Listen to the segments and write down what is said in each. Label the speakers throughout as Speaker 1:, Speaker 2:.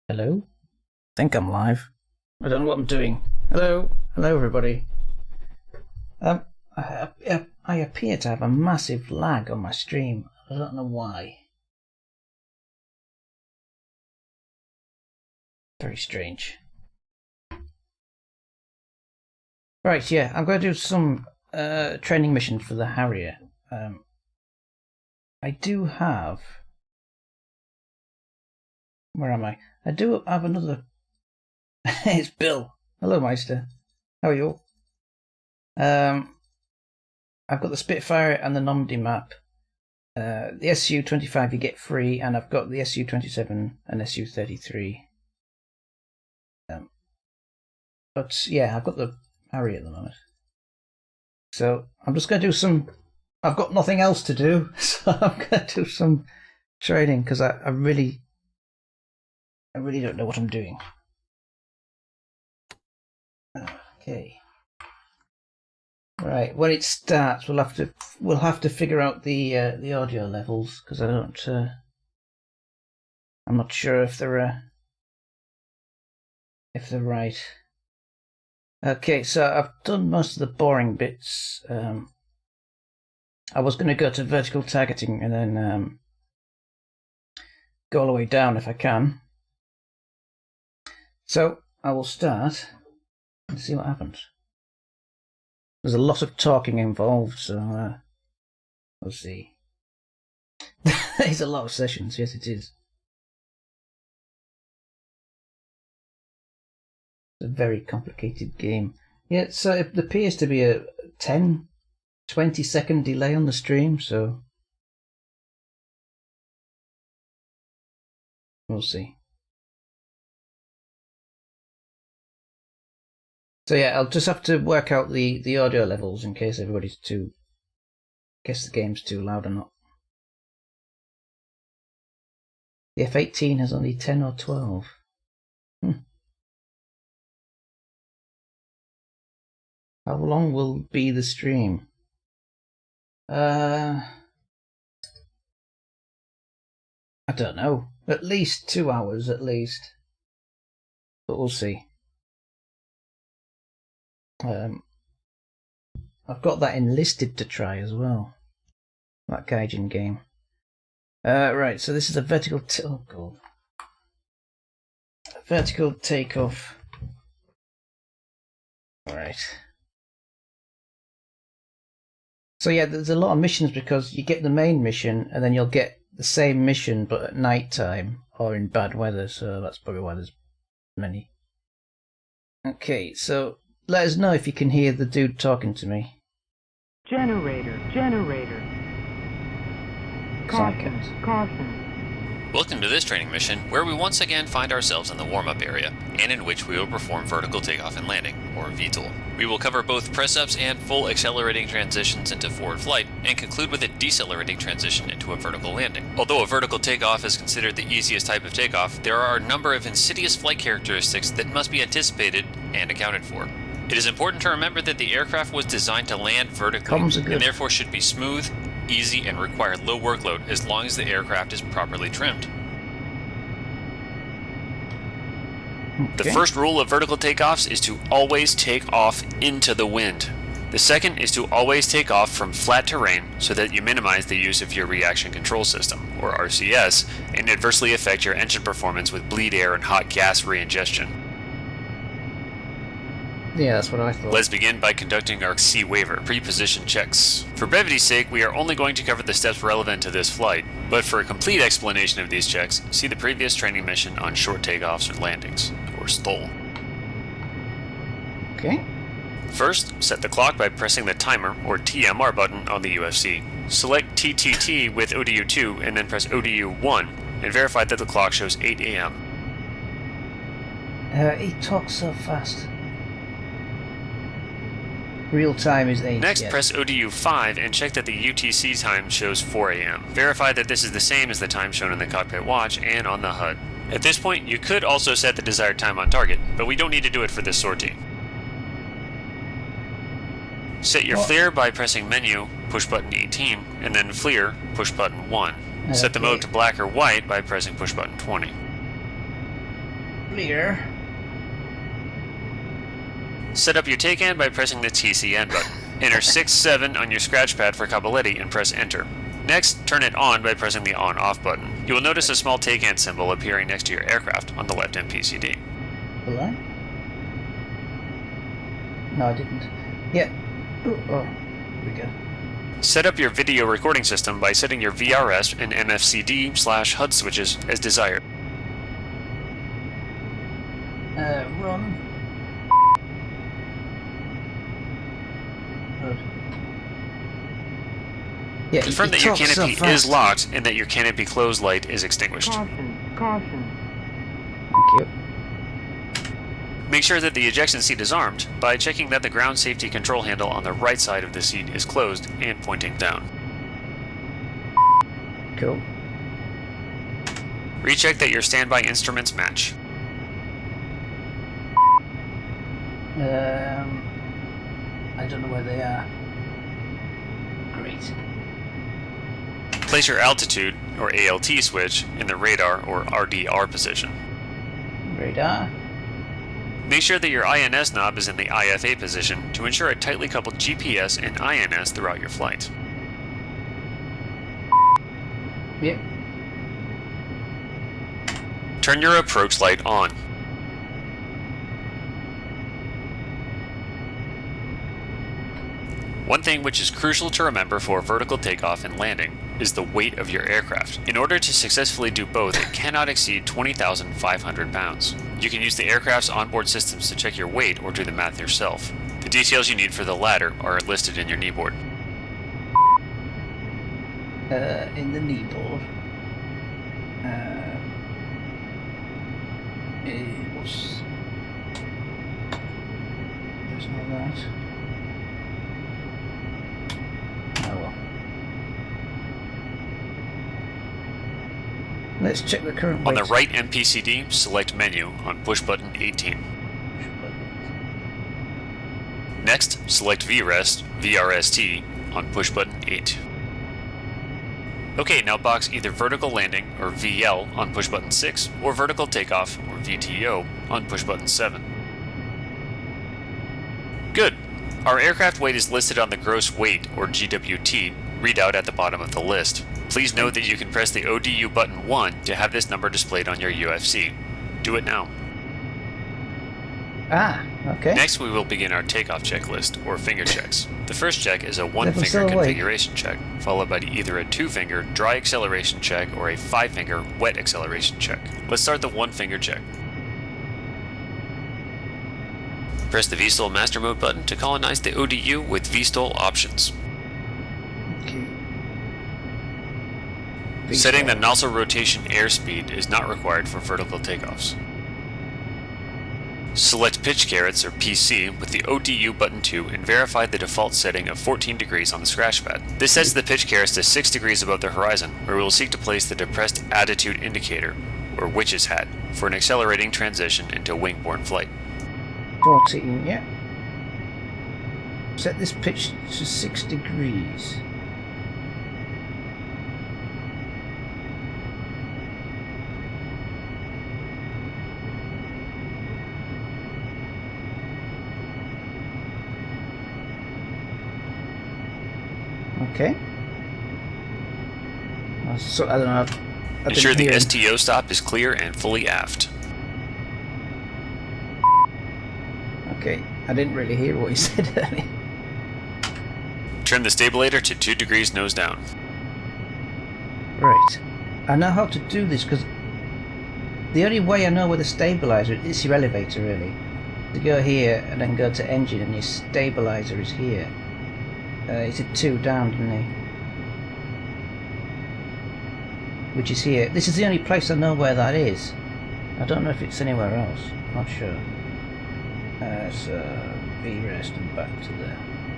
Speaker 1: Hello? I think I'm live. I don't know what I'm doing. Hello? Hello, everybody. I appear to have a massive lag on my stream. I don't know why. Very strange. Right, yeah, I'm going to do some training missions for the Harrier. I do have... Where am I? I do have another... It's Bill. Hello, Meister. How are you? I've got the Spitfire and the Normandy map. The SU-25 you get free, and I've got the SU-27 and SU-33. But yeah, I've got the Harrier at the moment. So I'm just going to do some... I've got nothing else to do, so I'm going to do some training, because I really don't know what I'm doing. Okay. Right. When it starts, we'll have to figure out the audio levels, because I don't. I'm not sure if they're right. Okay. So I've done most of the boring bits. I was going to go to vertical targeting and then go all the way down if I can. So I will start and see what happens. There's a lot of talking involved, so we'll see. There's a lot of sessions, yes it is. It's a very complicated game. Yeah, so it appears to be a 10-20 second delay on the stream, so we'll see. So yeah, I'll just have to work out the audio levels in case everybody's too... guess the game's too loud or not. The F18 has only 10 or 12. How long will be the stream? I don't know. At least 2 hours, at least. But we'll see. I've got that enlisted to try as well. That Gaijin game. Right, so this is a vertical... oh god. Vertical takeoff. Alright. So yeah, there's a lot of missions because you get the main mission and then you'll get the same mission but at night time or in bad weather, so that's probably why there's many. Okay, so let us know if you can hear the dude talking to me.
Speaker 2: Generator. Caution.
Speaker 3: Welcome to this training mission, where we once again find ourselves in the warm-up area, and in which we will perform vertical takeoff and landing, or VTOL. We will cover both press-ups and full accelerating transitions into forward flight, and conclude with a decelerating transition into a vertical landing. Although a vertical takeoff is considered the easiest type of takeoff, there are a number of insidious flight characteristics that must be anticipated and accounted for. It is important to remember that the aircraft was designed to land vertically, and therefore should be smooth, easy, and require low workload as long as the aircraft is properly trimmed.
Speaker 1: Okay.
Speaker 3: The first rule of vertical takeoffs is to always take off into the wind. The second is to always take off from flat terrain so that you minimize the use of your reaction control system, or RCS, and adversely affect your engine performance with bleed air and hot gas reingestion.
Speaker 1: Yeah, that's what I thought.
Speaker 3: Let's begin by conducting our C waiver pre-position checks. For brevity's sake, we are only going to cover the steps relevant to this flight, but for a complete explanation of these checks, see the previous training mission on short takeoffs or landings, or STOL.
Speaker 1: Okay.
Speaker 3: First, set the clock by pressing the timer, or TMR button on the UFC. Select TTT with ODU2 and then press ODU1, and verify that the clock shows 8 AM.
Speaker 1: He talks so fast. Real time is 8.
Speaker 3: Next,
Speaker 1: yes.
Speaker 3: press ODU5 and check that the UTC time shows 4 AM. Verify that this is the same as the time shown in the cockpit watch and on the HUD. At this point, you could also set the desired time on target, but we don't need to do it for this sortie. Set your FLIR by pressing Menu, push button 18, and then FLIR, push button 1. Set the mode to black or white by pressing push button 20.
Speaker 1: clear.
Speaker 3: Set up your take-in by pressing the TCN button. Enter 6-7 on your scratch pad for Cabaletti and press enter. Next, turn it on by pressing the on-off button. You will notice a small take-in symbol appearing next to your aircraft on the left MPCD.
Speaker 1: Will I? No, I didn't. Yeah. Oh, here we go.
Speaker 3: Set up your video recording system by setting your VRS and MFCD/HUD switches as desired.
Speaker 1: Run. Yeah,
Speaker 3: Confirm that your canopy is locked and that your canopy close light is extinguished.
Speaker 2: Caution, caution.
Speaker 1: Thank you.
Speaker 3: Make sure that the ejection seat is armed by checking that the ground safety control handle on the right side of the seat is closed and pointing down.
Speaker 1: Cool.
Speaker 3: Recheck that your standby instruments match.
Speaker 1: I don't know where they are. Great.
Speaker 3: Place your altitude, or ALT switch, in the radar, or RDR position.
Speaker 1: Radar.
Speaker 3: Make sure that your INS knob is in the IFA position to ensure a tightly coupled GPS and INS throughout your flight.
Speaker 1: Yep.
Speaker 3: Turn your approach light on. One thing which is crucial to remember for vertical takeoff and landing is the weight of your aircraft. In order to successfully do both, it cannot exceed 20,500 pounds. You can use the aircraft's onboard systems to check your weight or do the math yourself. The details you need for the latter are listed in your kneeboard.
Speaker 1: In the kneeboard. It was... There's no that. Oh well. Let's check the current weight.
Speaker 3: On the right MPCD, select Menu on push button 18. Next, select VRST on push button 8. Okay, now box either vertical landing or VL on push button 6 or vertical takeoff or VTO on push button 7. Good. Our aircraft weight is listed on the gross weight or GWT readout at the bottom of the list. Please note that you can press the ODU button 1 to have this number displayed on your UFC. Do it now.
Speaker 1: Ah, okay.
Speaker 3: Next, we will begin our takeoff checklist, or finger checks. The first check is a
Speaker 1: Never
Speaker 3: 1-finger
Speaker 1: saw a weight.
Speaker 3: configuration check, followed by either a 2-finger dry acceleration check or a 5-finger wet acceleration check. Let's start the 1-finger check. Press the VSTOL Master Mode button to colonize the ODU with VSTOL options.
Speaker 1: Okay.
Speaker 3: Setting the nozzle rotation airspeed is not required for vertical takeoffs. Select pitch carrots or PC with the ODU button 2 and verify the default setting of 14 degrees on the scratch pad. This sets the pitch carrots to 6 degrees above the horizon, where we will seek to place the depressed attitude indicator, or witch's hat, for an accelerating transition into wing-borne flight.
Speaker 1: 14, yeah. Set this pitch to 6 degrees. Okay. So, I don't know. I
Speaker 3: Ensure the
Speaker 1: didn't hear
Speaker 3: STO stop is clear and fully aft.
Speaker 1: Okay, I didn't really hear what he said earlier.
Speaker 3: Trim the stabilator to 2 degrees nose down.
Speaker 1: Right. I know how to do this because the only way I know where the stabilizer is your elevator, really. To go here and then go to engine, and your stabilizer is here. He did 2 down, didn't he? Which is here. This is the only place I know where that is. I don't know if it's anywhere else. Not sure. So V-rest and back to there.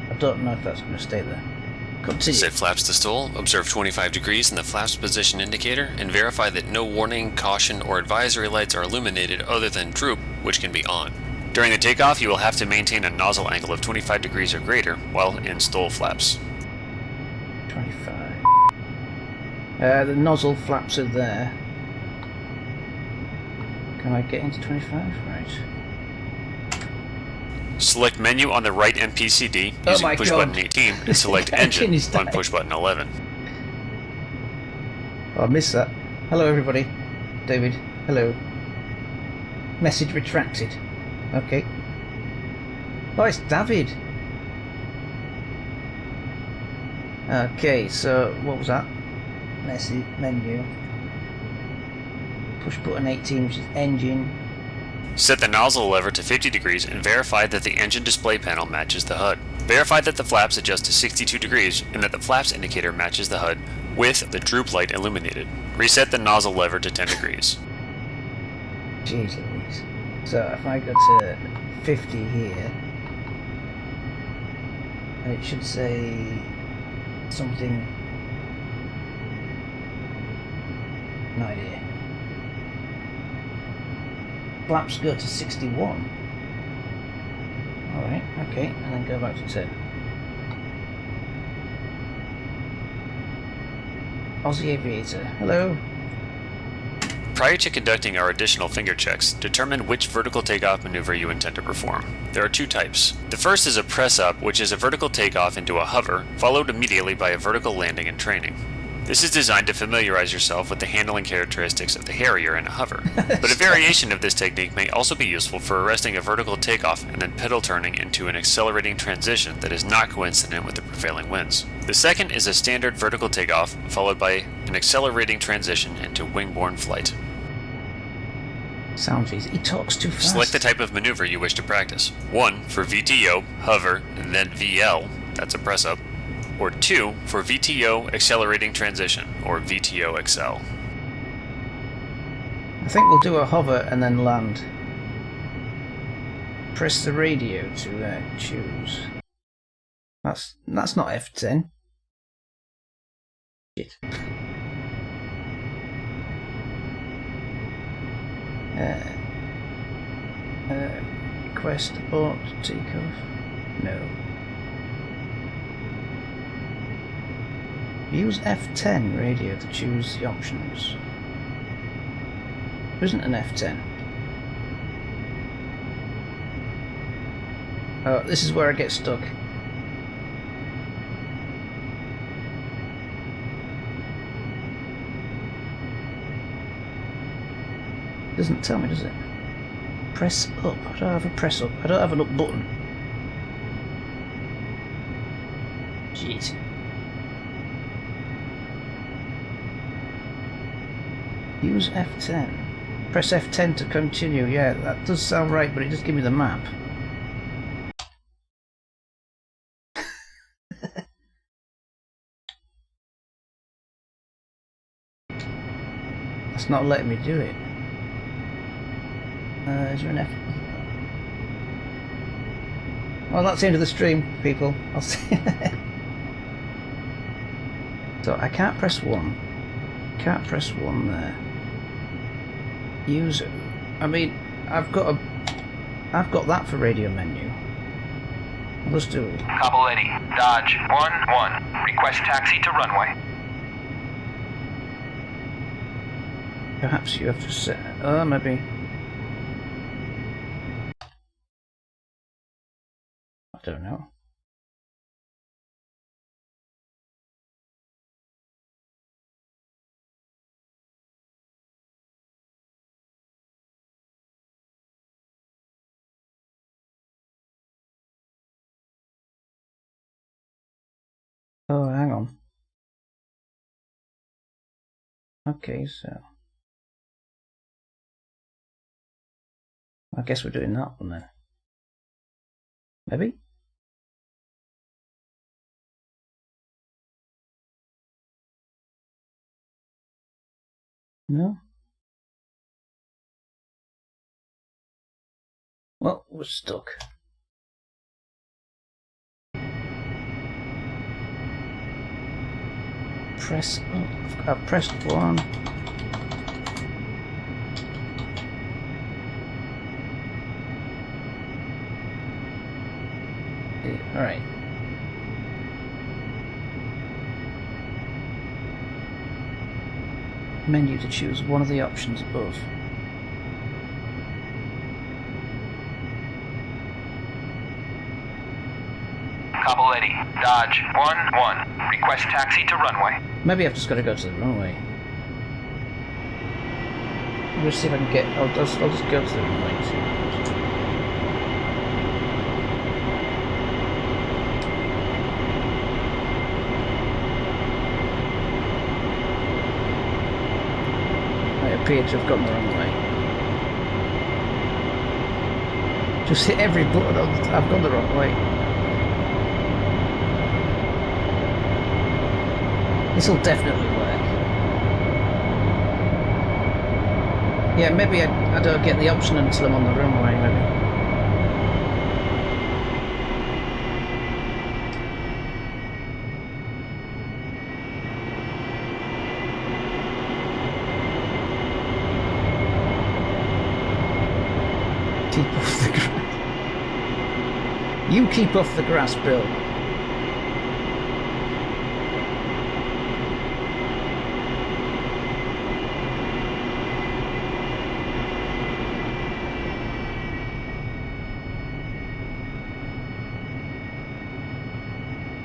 Speaker 1: I don't know if that's going to stay there. Continue.
Speaker 3: Set flaps to stall, observe 25 degrees in the flaps position indicator, and verify that no warning, caution, or advisory lights are illuminated other than droop, which can be on. During the takeoff, you will have to maintain a nozzle angle of 25 degrees or greater while in stall flaps.
Speaker 1: 25. The nozzle flaps are there. Can I get into 25? Right.
Speaker 3: Select Menu on the right MPCD
Speaker 1: Oh
Speaker 3: using
Speaker 1: my
Speaker 3: push
Speaker 1: God.
Speaker 3: button 18 and select
Speaker 1: Engine
Speaker 3: Engine
Speaker 1: is
Speaker 3: on
Speaker 1: dying.
Speaker 3: push button 11.
Speaker 1: Oh, I missed that. Hello everybody. David. Hello. Message retracted. Okay. Oh, it's David. Okay, so what was that? Message menu. Push button 18, which is engine.
Speaker 3: Set the nozzle lever to 50 degrees and verify that the engine display panel matches the HUD. Verify that the flaps adjust to 62 degrees and that the flaps indicator matches the HUD with the droop light illuminated. Reset the nozzle lever to 10 degrees.
Speaker 1: Jeez Louise. So if I go to 50 here, and it should say something. No idea. Flaps go to 61. Alright, okay, and then go back to 10. Aussie Aviator, hello.
Speaker 3: Prior to conducting our additional finger checks, determine which vertical takeoff maneuver you intend to perform. There are two types. The first is a press-up, which is a vertical takeoff into a hover, followed immediately by a vertical landing in training. This is designed to familiarize yourself with the handling characteristics of the Harrier in a hover, but a variation of this technique may also be useful for arresting a vertical takeoff and then pedal turning into an accelerating transition that is not coincident with the prevailing winds. The second is a standard vertical takeoff, followed by an accelerating transition into wing-borne flight.
Speaker 1: Sounds easy. He talks too fast.
Speaker 3: Select the type of maneuver you wish to practice. 1 for VTO, hover, and then VL, that's a press-up. Or 2 for VTO accelerating transition, or VTO XL.
Speaker 1: I think we'll do a hover and then land. Press the radio to choose. That's not F10. Shit. Request abort takeoff. No. Use F10 radio to choose the options. There isn't an F10. Oh, this is where I get stuck. Doesn't tell me, does it? Press up. I don't have a press up. I don't have an up button. Jeez. Use F10. Press F10 to continue. Yeah, that does sound right, but it does give me the map. That's not letting me do it. Is there an F? Well, that's the end of the stream, people. I'll see. So I can't press 1. Can't press 1 there. Use it. I mean, I've got that for radio menu. Let's do it.
Speaker 4: Cabo Lady, Dodge 1-1. Request taxi to runway.
Speaker 1: Perhaps you have to set. Maybe. I don't know. Oh, hang on. Okay, so I guess we're doing that one then. Maybe? No? Well, we're stuck. Press up. I've pressed 1. Alright. Menu to choose one of the options above.
Speaker 4: Dodge 1-1. Request taxi to runway.
Speaker 1: Maybe I've just got to go to the runway. Let's see if I can get... I'll just go to the runway and see what happens. I appear to have gone the wrong way. Just hit every button on the... I've gone the wrong way. This'll definitely work. Yeah, maybe I don't get the option until I'm on the runway, maybe. Keep off the grass. You keep off the grass, Bill.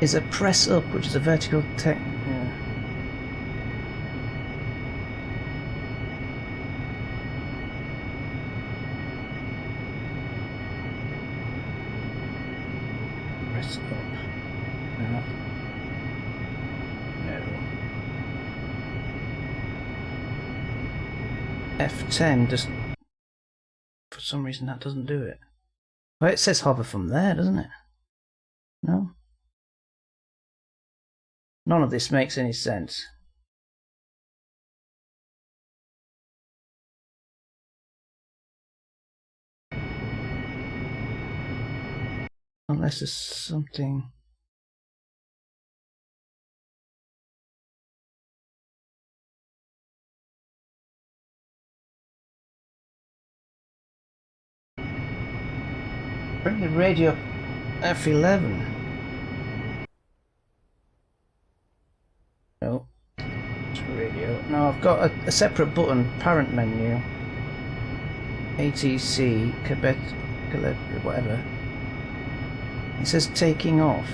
Speaker 1: Is a press up, which is a vertical tech. Yeah. Press up. No. F10 just, for some reason that doesn't do it. Well, it says hover from there, doesn't it? No? None of this makes any sense. Unless there's something... Bring the radio F11. No, it's radio. No, I've got a separate button, parent menu, ATC, Quebec, whatever. It says taking off.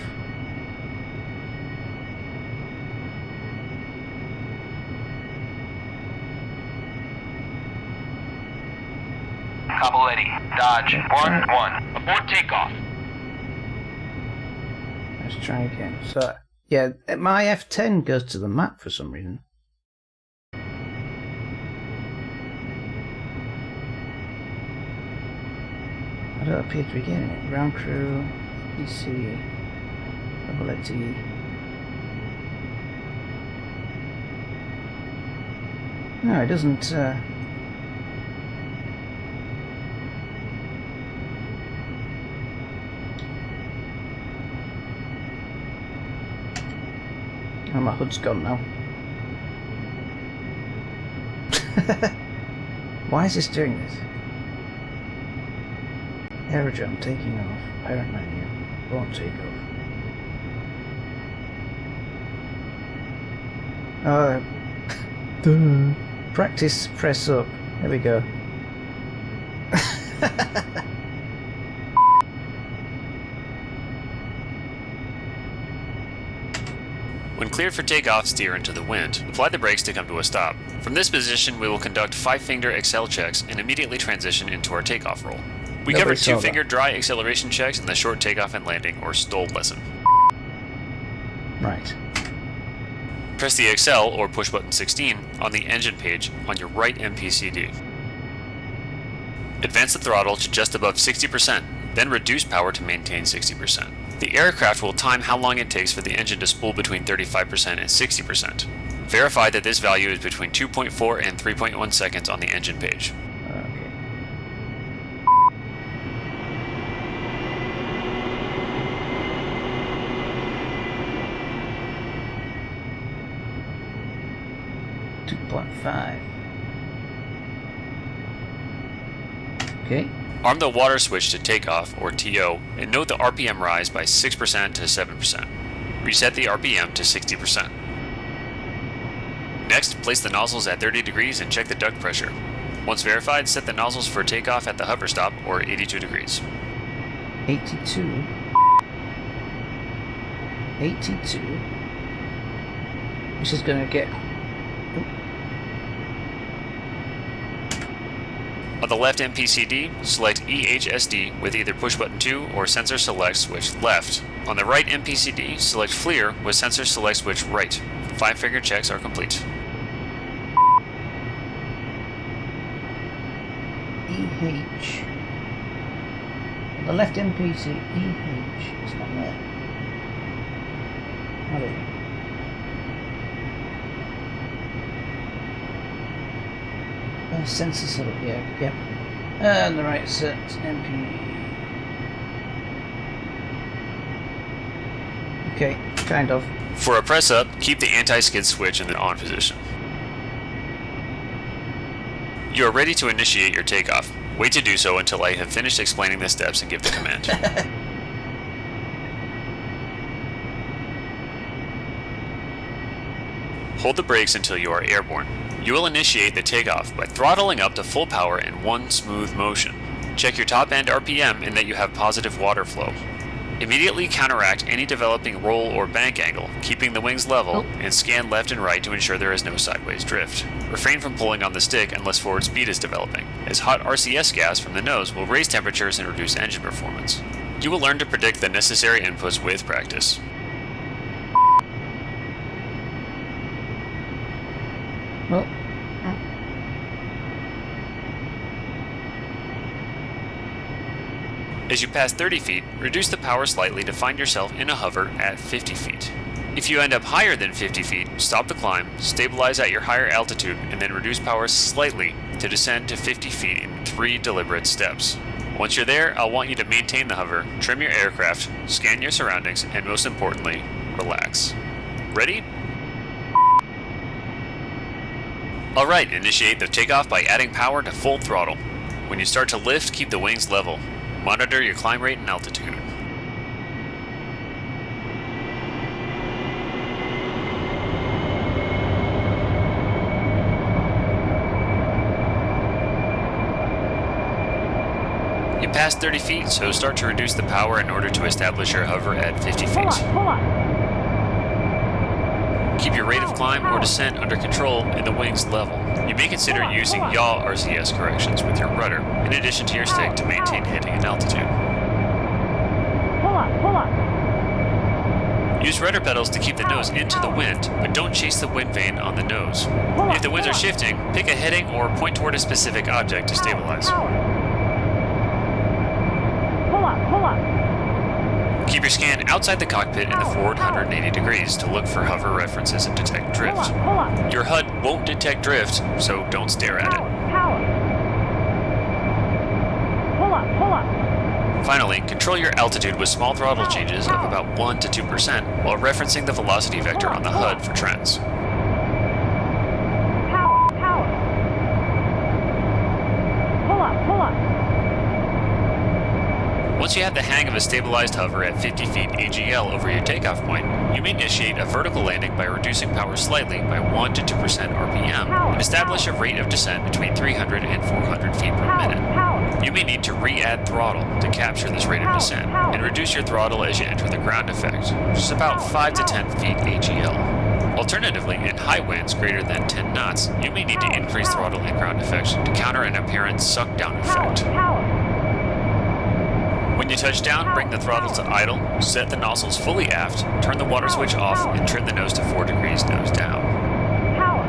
Speaker 4: Cabo Lady. Dodge 1-1. Abort takeoff.
Speaker 1: Let's try again. So, yeah, my F10 goes to the map for some reason. I don't appear to be getting it. Ground crew, DC, ability. No, it doesn't. Oh, my hood's gone now. Why is this doing this? Aerodrome taking off. Parent menu. Won't take off. Practice press up. There we go.
Speaker 3: When cleared for takeoff, steer into the wind. Apply the brakes to come to a stop. From this position, we will conduct 5-finger accel checks and immediately transition into our takeoff roll. We covered 2-finger dry acceleration checks in the short takeoff and landing, or STOL lesson.
Speaker 1: Right.
Speaker 3: Press the accel, or push button 16, on the engine page on your right MPCD. Advance the throttle to just above 60%, then reduce power to maintain 60%. The aircraft will time how long it takes for the engine to spool between 35% and 60%. Verify that this value is between 2.4 and 3.1 seconds on the engine page.
Speaker 1: Okay. .5. Okay.
Speaker 3: Arm the water switch to takeoff, or TO, and note the RPM rise by 6% to 7%. Reset the RPM to 60%. Next, place the nozzles at 30 degrees and check the duct pressure. Once verified, set the nozzles for takeoff at the hover stop, or 82 degrees.
Speaker 1: 82. 82. This is going to get...
Speaker 3: On the left MPCD, select EHSD with either push button 2 or sensor select switch left. On the right MPCD, select FLIR with sensor select switch right. 5-finger checks are complete.
Speaker 1: EH. On the left MPC, EH. It's not there. I don't know. Sensor select, yeah. And the right set, MP. Okay, kind of.
Speaker 3: For a press up, keep the anti-skid switch in the on position. You are ready to initiate your takeoff. Wait to do so until I have finished explaining the steps and give the command. Hold the brakes until you are airborne. You will initiate the takeoff by throttling up to full power in one smooth motion. Check your top end RPM and that you have positive water flow. Immediately counteract any developing roll or bank angle, keeping the wings level, and scan left and right to ensure there is no sideways drift. Refrain from pulling on the stick unless forward speed is developing, as hot RCS gas from the nose will raise temperatures and reduce engine performance. You will learn to predict the necessary inputs with practice.
Speaker 1: Well,
Speaker 3: As you pass 30 feet, reduce the power slightly to find yourself in a hover at 50 feet. If you end up higher than 50 feet, stop the climb, stabilize at your higher altitude, and then reduce power slightly to descend to 50 feet in 3 deliberate steps. Once you're there, I'll want you to maintain the hover, trim your aircraft, scan your surroundings, and most importantly, relax. Ready? Alright, initiate the takeoff by adding power to full throttle. When you start to lift, keep the wings level. Monitor your climb rate and altitude. You passed 30 feet, so start to reduce the power in order to establish your hover at 50 feet.
Speaker 2: Pull up.
Speaker 3: Keep your rate of climb or descent under control and the wings level. You may consider using yaw RCS corrections with your rudder, in addition to your stick to maintain heading and altitude.
Speaker 2: Pull up.
Speaker 3: Use rudder pedals to keep the nose into the wind, but don't chase the wind vane on the nose. If the winds are shifting, pick a heading or point toward a specific object to stabilize.
Speaker 2: Pull up.
Speaker 3: Keep your scan outside the cockpit in the forward 180 degrees to look for hover references and detect drift.
Speaker 2: Pull up.
Speaker 3: Your HUD won't detect drift, so don't stare at it.
Speaker 2: Power. Pull up.
Speaker 3: Finally, control your altitude with small throttle changes of about 1 to 2% while referencing the velocity vector on the HUD for trends.
Speaker 2: Power. Pull up.
Speaker 3: Once you have the hang of a stabilized hover at 50 feet AGL over your takeoff point, you may initiate a vertical landing by reducing power slightly by 1 to 2% RPM and establish a rate of descent between 300 and 400 feet per minute. You may need to re-add throttle to capture this rate of descent and reduce your throttle as you enter the ground effect, which is about 5 to 10 feet AGL. Alternatively, in high winds greater than 10 knots, you may need to increase throttle and ground effect to counter an apparent suck-down effect. When you touch down, bring the throttle to idle, set the nozzles fully aft, turn the water switch off, and trim the nose to 4 degrees nose down.
Speaker 2: Power.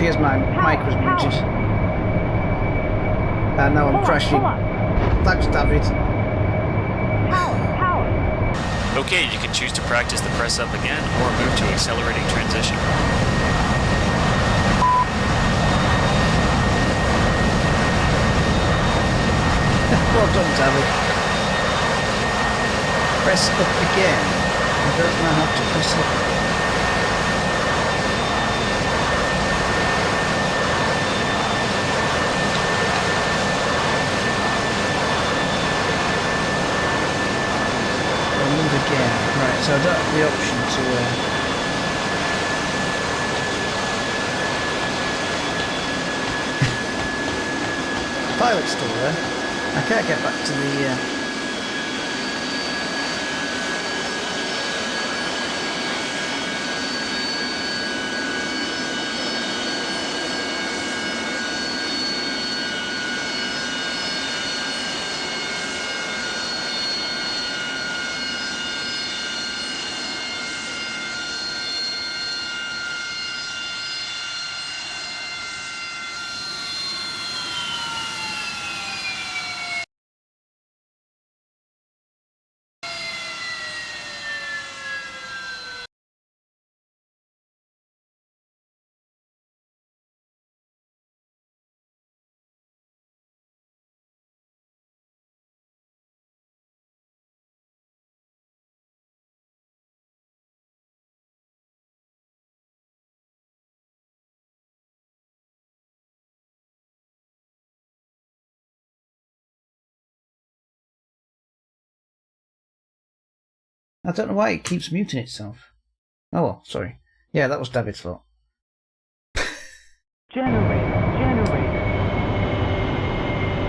Speaker 1: appears my mic was muted. And now I'm crashing.
Speaker 2: Pull up.
Speaker 1: Thanks, David.
Speaker 2: Power.
Speaker 3: Okay, you can choose to practice the press up again or move to accelerating transition.
Speaker 1: Well done, David. Press up again. I don't know how to press up. Move again. Right, so I don't have the option to pilot's still there. I can't get back to the I don't know why it keeps muting itself. Oh well, sorry. Yeah, that was David's fault.
Speaker 2: Generator.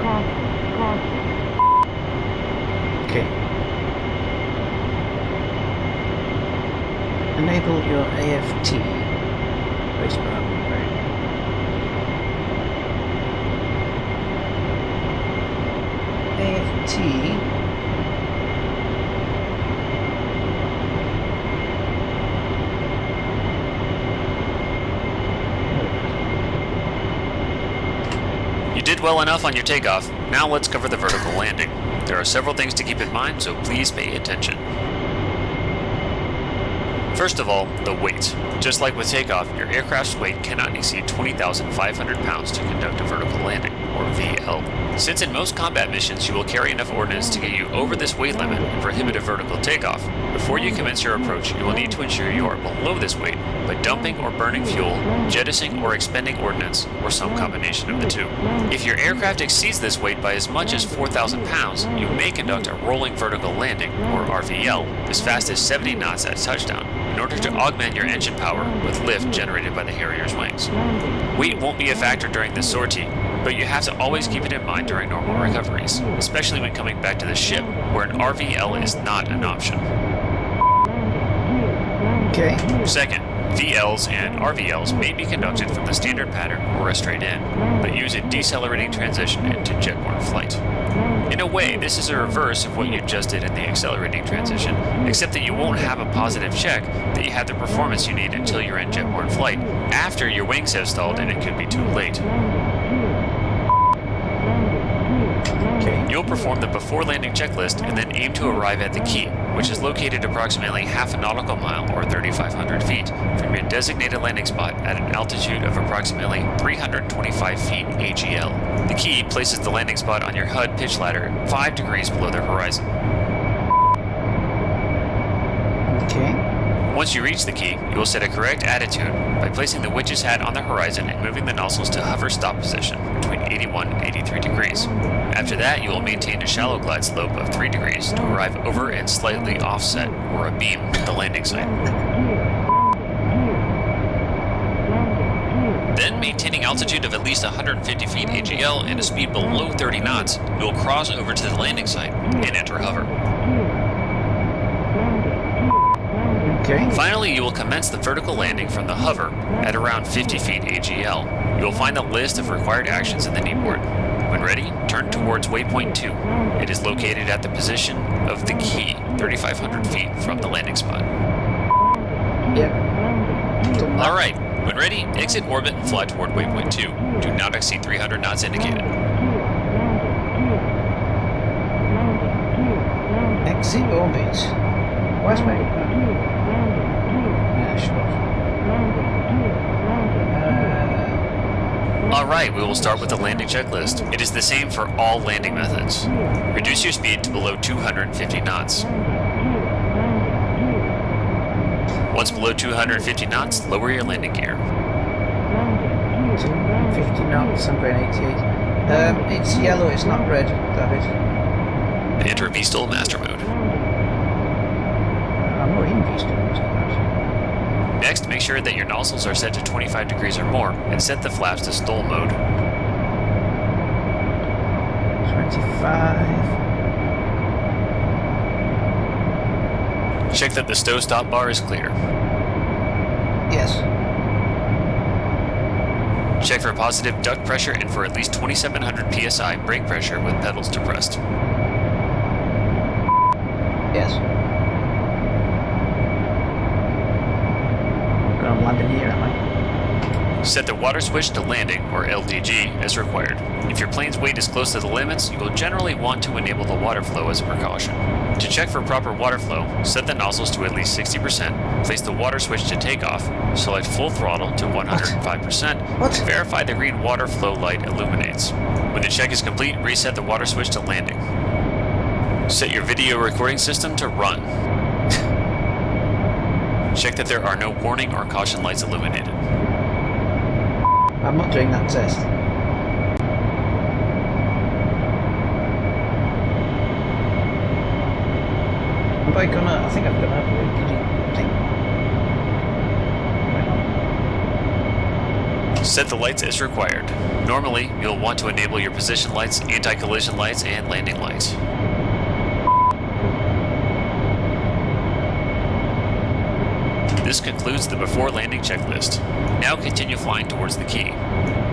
Speaker 2: Crossing.
Speaker 1: Okay. Enable your AFT. Voice parameter. AFT.
Speaker 3: You did well enough on your takeoff. Now let's cover the vertical landing. There are several things to keep in mind, so please pay attention. First of all, the weight. Just like with takeoff, your aircraft's weight cannot exceed 20,500 pounds to conduct a vertical landing, or VL. Since in most combat missions you will carry enough ordnance to get you over this weight limit and prohibit a vertical takeoff, before you commence your approach you will need to ensure you are below this weight by dumping or burning fuel, jettisoning or expending ordnance, or some combination of the two. If your aircraft exceeds this weight by as much as 4,000 pounds, you may conduct a rolling vertical landing, or RVL, as fast as 70 knots at touchdown, in order to augment your engine power with lift generated by the Harrier's wings. Weight won't be a factor during this sortie, but you have to always keep it in mind during normal recoveries, especially when coming back to the ship, where an RVL is not an option.
Speaker 1: Okay.
Speaker 3: Second, VLs and RVLs may be conducted from the standard pattern or a straight in, but use a decelerating transition into jet-borne flight. In a way, this is a reverse of what you just did in the accelerating transition, except that you won't have a positive check that you have the performance you need until you're in jet-borne flight, after your wings have stalled and it could be too late. You'll perform the before landing checklist and then aim to arrive at the key, which is located approximately half a nautical mile or 3,500 feet from your designated landing spot at an altitude of approximately 325 feet AGL. The key places the landing spot on your HUD pitch ladder 5 degrees below the horizon.
Speaker 1: Okay.
Speaker 3: Once you reach the key, you will set a correct attitude by placing the witch's hat on the horizon and moving the nozzles to hover stop position between 81 and 83 degrees. After that, you will maintain a shallow glide slope of 3 degrees to arrive over and slightly offset, or abeam, the landing site. Then, maintaining altitude of at least 150 feet AGL and a speed below 30 knots, you will cross over to the landing site and enter hover.
Speaker 1: Okay.
Speaker 3: Finally, you will commence the vertical landing from the hover at around 50 feet AGL. You will find the list of required actions in the kneeboard. When ready, turn towards waypoint 2. It is located at the position of the key, 3,500 feet from the landing spot.
Speaker 1: Yep. Done that.
Speaker 3: Alright, when ready, exit orbit and fly toward waypoint 2. Do not exceed 300 knots indicated.
Speaker 1: Exit orbit. Where's my... Yeah, sure.
Speaker 3: Alright, we will start with the landing checklist. It is the same for all landing methods. Reduce your speed to below 250 knots. Once below 250 knots, lower your landing gear.
Speaker 1: 250 knots, I'm going 88. It's yellow, it's not red, David.
Speaker 3: Enter VSTOL master mode.
Speaker 1: I'm not in VSTOL, it's not that.
Speaker 3: Next, make sure that your nozzles are set to 25 degrees or more, and set the flaps to stall mode.
Speaker 1: 25.
Speaker 3: Check that the stow stop bar is clear.
Speaker 1: Yes.
Speaker 3: Check for positive duct pressure and for at least 2700 psi brake pressure with pedals depressed.
Speaker 1: Yes. I'm landing here, am I?
Speaker 3: Set the water switch to landing, or LDG, as required. If your plane's weight is close to the limits, you will generally want to enable the water flow as a precaution. To check for proper water flow, set the nozzles to at least 60%, place the water switch to takeoff, select full throttle to 105%,
Speaker 1: What?
Speaker 3: and verify the green water flow light illuminates. When the check is complete, reset the water switch to landing. Set your video recording system to run. Check that there are no warning or caution lights illuminated.
Speaker 1: I'm not doing that test. Am I gonna... I think I'm gonna have a giddy thing. Right.
Speaker 3: Set the lights as required. Normally, you'll want to enable your position lights, anti-collision lights, and landing lights. This concludes the before landing checklist. Now continue flying towards the key.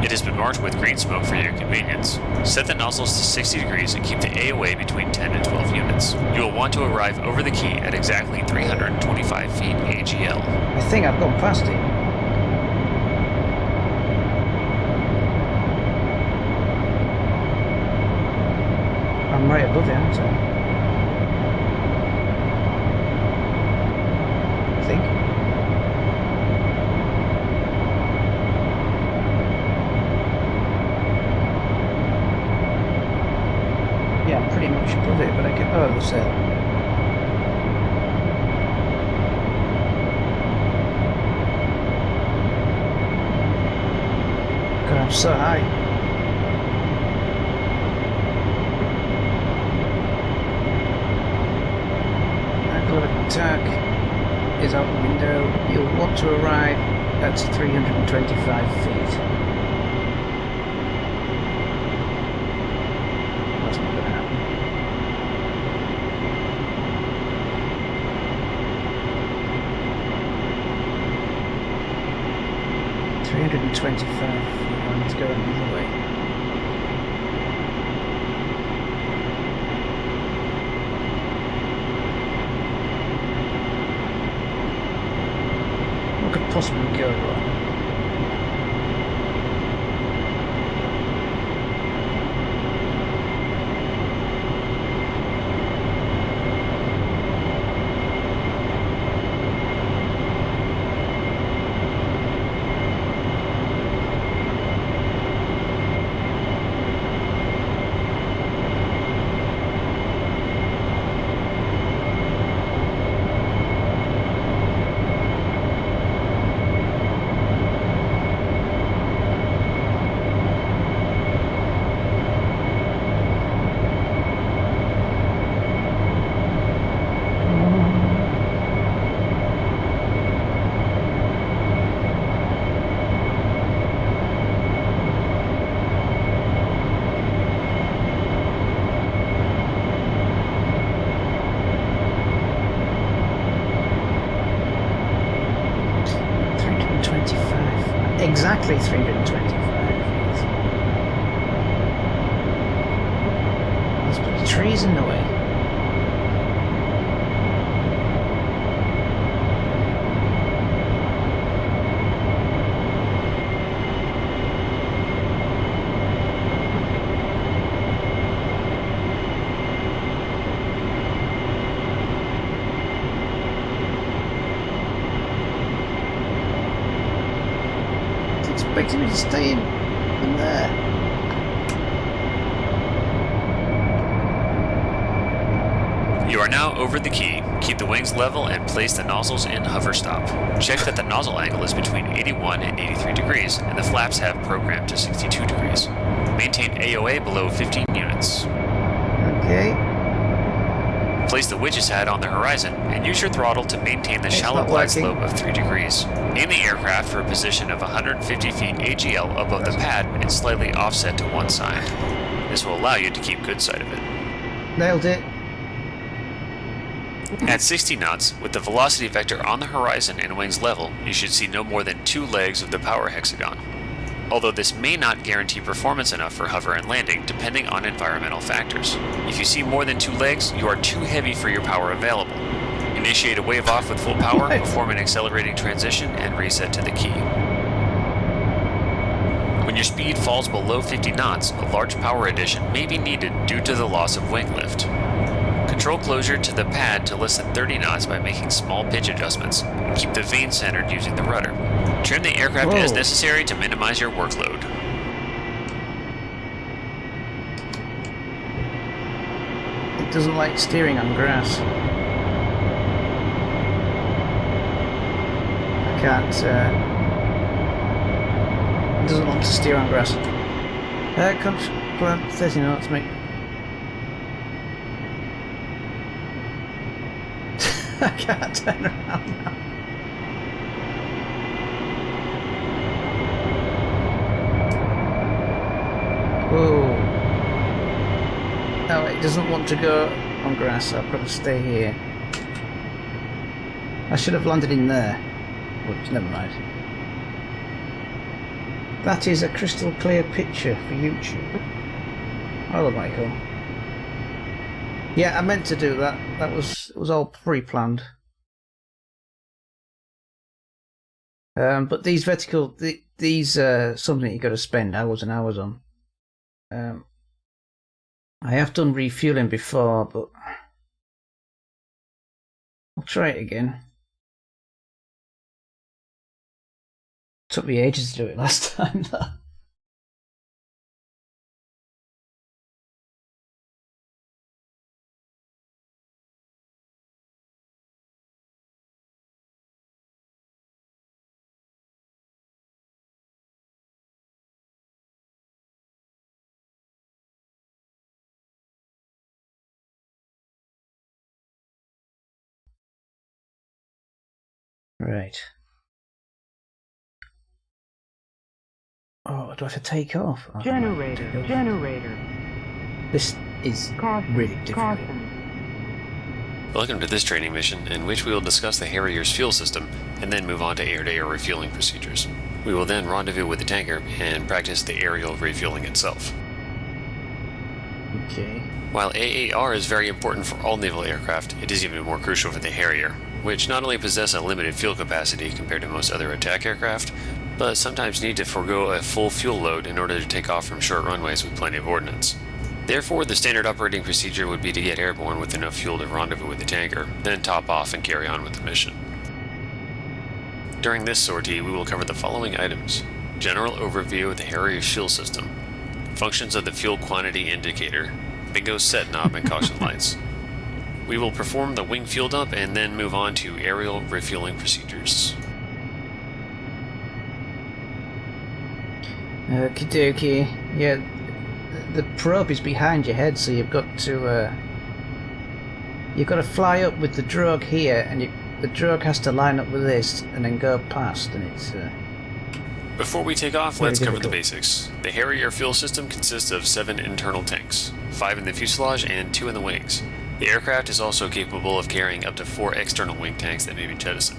Speaker 3: It has been marked with green smoke for your convenience. Set the nozzles to 60 degrees and keep the AOA between 10 and 12 units. You will want to arrive over the key at exactly 325 feet AGL.
Speaker 1: I think I've gone past it. I'm right above it, aren't I? I think. Yeah, I'm pretty much above it, but I can... Oh, there's that. God, I'm so high. Angle of attack is out the window. You'll want to arrive at 325 feet. That's not going to happen. Let's go another way. What could possibly go wrong? Exactly 325 feet. Let's put the trees in the way. expecting me to stay in there.
Speaker 3: You are now over the key. Keep the wings level and place the nozzles in hover stop. Check that the nozzle angle is between 81 and 83 degrees and the flaps have programmed to 62 degrees. Maintain AOA below 15 units.
Speaker 1: Okay.
Speaker 3: Place the widget's hat on the horizon and use your throttle to maintain the
Speaker 1: It's
Speaker 3: shallow
Speaker 1: not
Speaker 3: glide
Speaker 1: working.
Speaker 3: slope of 3 degrees. Aim the aircraft for a position of 150 feet AGL above the pad and slightly offset to one side. This will allow you to keep good sight of it.
Speaker 1: Nailed it.
Speaker 3: At 60 knots, with the velocity vector on the horizon and wings level, you should see no more than 2 legs of the power hexagon. Although this may not guarantee performance enough for hover and landing, depending on environmental factors. If you see more than 2 legs, you are too heavy for your power available. Initiate a wave off with full power,
Speaker 1: Right.
Speaker 3: perform an accelerating transition, and reset to the key. When your speed falls below 50 knots, a large power addition may be needed due to the loss of wing lift. Control closure to the pad to less than 30 knots by making small pitch adjustments. Keep the vane centered using the rudder. Trim the aircraft as
Speaker 1: Whoa.
Speaker 3: necessary to minimize your workload.
Speaker 1: It doesn't like steering on grass. I can't. It doesn't want to steer on grass. Come on, 30 knots, mate. I can't turn around now. Whoa. No, it doesn't want to go on grass, so I've got to stay here. I should have landed in there. But never mind. That is a crystal clear picture for YouTube. Hello, Michael. Yeah, I meant to do that. It was all pre-planned. But these vertical, these something you got to spend hours and hours on. I have done refueling before, but I'll try it again. Took me ages to do it last time, though. Right. Oh, do I have to take off? Oh,
Speaker 2: Generator. Generator.
Speaker 1: This is
Speaker 2: Caution.
Speaker 1: really difficult.
Speaker 2: Caution.
Speaker 3: Welcome to this training mission, in which we will discuss the Harrier's fuel system, and then move on to air-to-air refueling procedures. We will then rendezvous with the tanker and practice the aerial refueling itself.
Speaker 1: Okay.
Speaker 3: While AAR is very important for all naval aircraft, it is even more crucial for the Harrier, which not only possess a limited fuel capacity compared to most other attack aircraft, but sometimes need to forego a full fuel load in order to take off from short runways with plenty of ordnance. Therefore, the standard operating procedure would be to get airborne with enough fuel to rendezvous with the tanker, then top off and carry on with the mission. During this sortie, we will cover the following items: general overview of the Harrier's fuel system, functions of the fuel quantity indicator, bingo set knob and caution lights. We will perform the wing fuel dump and then move on to aerial refueling procedures.
Speaker 1: Okie dokie. Yeah, the probe is behind your head, so you've got to fly up with the drogue here, and the drogue has to line up with this and then go past, and it's
Speaker 3: Before we take off,
Speaker 1: Very
Speaker 3: let's cover the
Speaker 1: difficult.
Speaker 3: basics. The Harrier fuel system consists of 7 internal tanks, 5 in the fuselage and 2 in the wings. The aircraft is also capable of carrying up to 4 external wing tanks that may be jettisoned.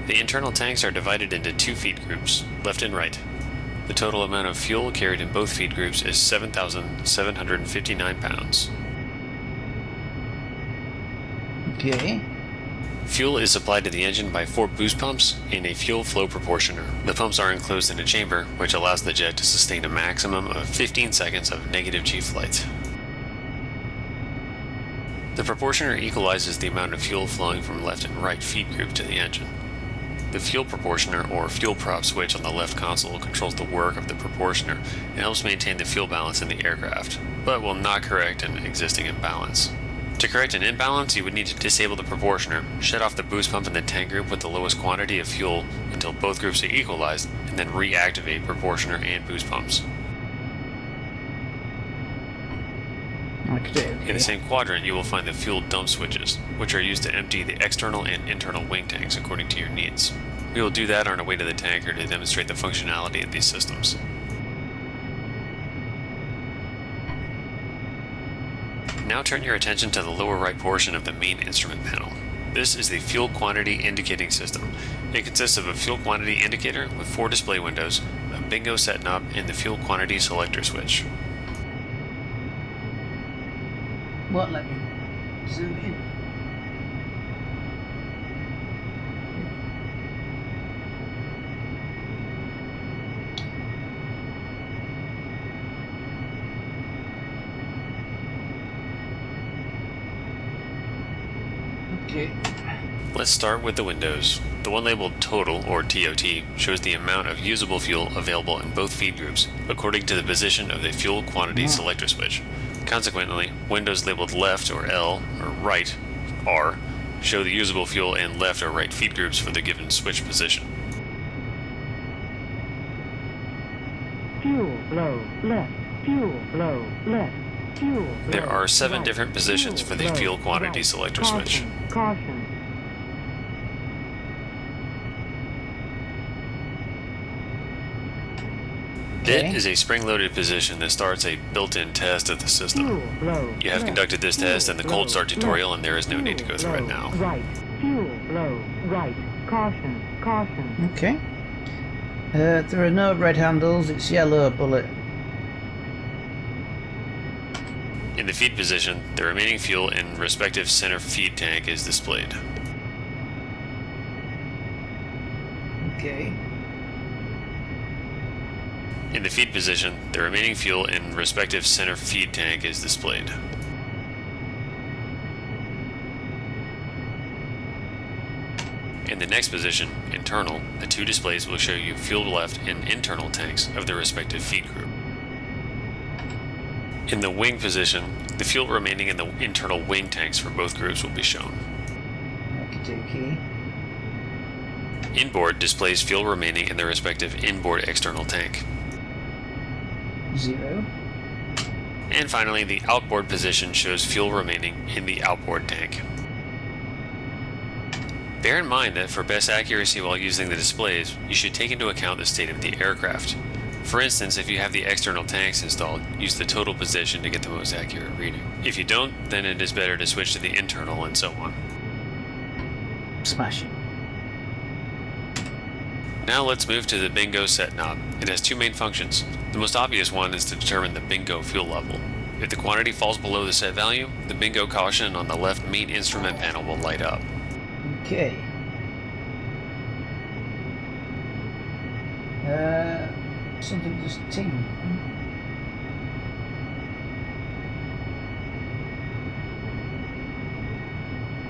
Speaker 3: The internal tanks are divided into 2 feed groups, left and right. The total amount of fuel carried in both feed groups is 7,759 pounds.
Speaker 1: okay.
Speaker 3: Fuel is supplied to the engine by 4 boost pumps and a fuel flow proportioner. The pumps are enclosed in a chamber, which allows the jet to sustain a maximum of 15 seconds of negative G flight. The proportioner equalizes the amount of fuel flowing from left and right feed group to the engine. The fuel proportioner or fuel prop switch on the left console controls the work of the proportioner and helps maintain the fuel balance in the aircraft, but will not correct an existing imbalance. To correct an imbalance, you would need to disable the proportioner, shut off the boost pump in the tank group with the lowest quantity of fuel until both groups are equalized, and then reactivate proportioner and boost pumps. In the same quadrant, you will find the fuel dump switches, which are used to empty the external and internal wing tanks according to your needs. We will do that on our way to the tanker to demonstrate the functionality of these systems. Now turn your attention to the lower right portion of the main instrument panel. This is the fuel quantity indicating system. It consists of a fuel quantity indicator with 4 display windows, a bingo set knob, and the fuel quantity selector switch.
Speaker 1: What? Let me zoom in. Okay.
Speaker 3: Let's start with the windows. The one labeled Total, or TOT, shows the amount of usable fuel available in both feed groups, according to the position of the fuel quantity selector switch. Consequently, windows labeled Left, or L, or Right, R, show the usable fuel in left or right feed groups for the given switch position.
Speaker 2: Fuel blow left. Fuel blow left. Fuel blow
Speaker 3: There are 7
Speaker 2: right.
Speaker 3: different positions for the
Speaker 2: Fuel
Speaker 3: fuel
Speaker 2: blow
Speaker 3: quantity
Speaker 2: right.
Speaker 3: selector
Speaker 2: Caution,
Speaker 3: switch.
Speaker 2: Caution.
Speaker 3: It is a spring-loaded position that starts a built-in test of the system.
Speaker 2: Fuel blow
Speaker 3: You have
Speaker 2: left.
Speaker 3: conducted this test in the
Speaker 2: Fuel
Speaker 3: cold
Speaker 2: blow
Speaker 3: start tutorial,
Speaker 2: left.
Speaker 3: and there is no need to go through it
Speaker 2: Fuel
Speaker 3: now.
Speaker 2: blow Right. Fuel blow right. Caution. Caution.
Speaker 1: Okay. There are no red handles. It's yellow bullet.
Speaker 3: In the feed position, the remaining fuel in respective center feed tank is displayed.
Speaker 1: Okay.
Speaker 3: In the feed position, the remaining fuel in respective center feed tank is displayed. In the next position, internal, the 2 displays will show you fuel left in internal tanks of the respective feed group. In the wing position, the fuel remaining in the internal wing tanks for both groups will be shown.
Speaker 1: Okey-dokey.
Speaker 3: Inboard displays fuel remaining in the respective inboard external tank.
Speaker 1: 0.
Speaker 3: And finally, the outboard position shows fuel remaining in the outboard tank. Bear in mind that for best accuracy while using the displays, you should take into account the state of the aircraft. For instance, if you have the external tanks installed, use the total position to get the most accurate reading. If you don't, then it is better to switch to the internal and so on.
Speaker 1: Smashing.
Speaker 3: Now let's move to the bingo set knob. It has 2 main functions. The most obvious one is to determine the bingo fuel level. If the quantity falls below the set value, the bingo caution on the left main instrument panel will light up.
Speaker 1: Okay. Something just ting.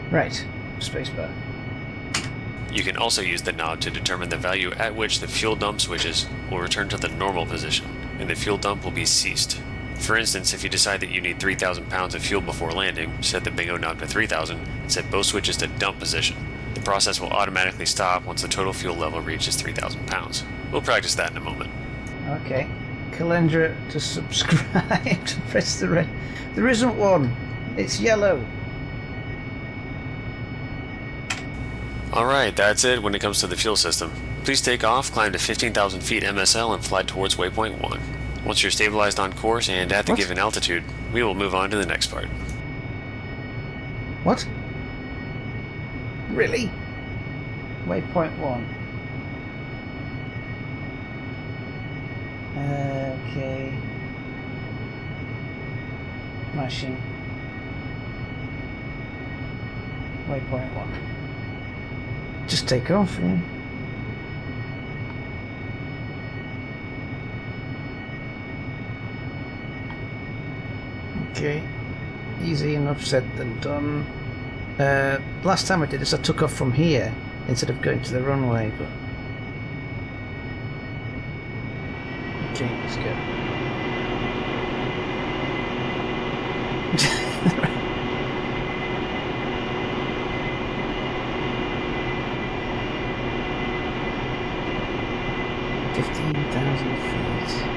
Speaker 1: Right. Spacebar.
Speaker 3: You can also use the knob to determine the value at which the fuel dump switches will return to the normal position, and the fuel dump will be ceased. For instance, if you decide that you need 3,000 pounds of fuel before landing, set the bingo knob to 3,000 and set both switches to dump position. The process will automatically stop once the total fuel level reaches 3,000 pounds. We'll practice that in a moment.
Speaker 1: Okay. Calendra to subscribe to press the red. There isn't one. It's yellow.
Speaker 3: Alright, that's it when it comes to the fuel system. Please take off, climb to 15,000 feet MSL and fly towards waypoint 1. Once you're stabilized on course and at the given altitude, we will move on to the next part.
Speaker 1: What? Really? Waypoint 1. Okay. Mashing. Waypoint 1. Just take off, yeah. Okay. Easy enough said than done. Last time I did this, I took off from here, instead of going to the runway, but okay, let's go. 15,000 feet.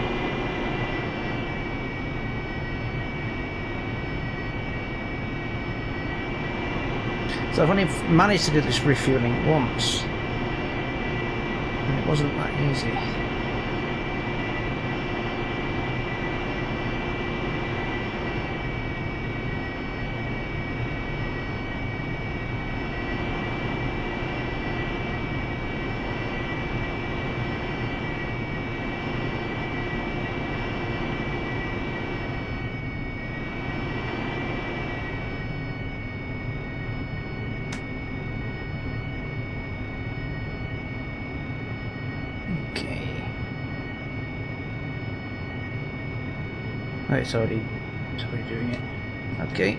Speaker 1: So I've only managed to do this refueling once, and it wasn't that easy. Oh, it's already doing it. Okay.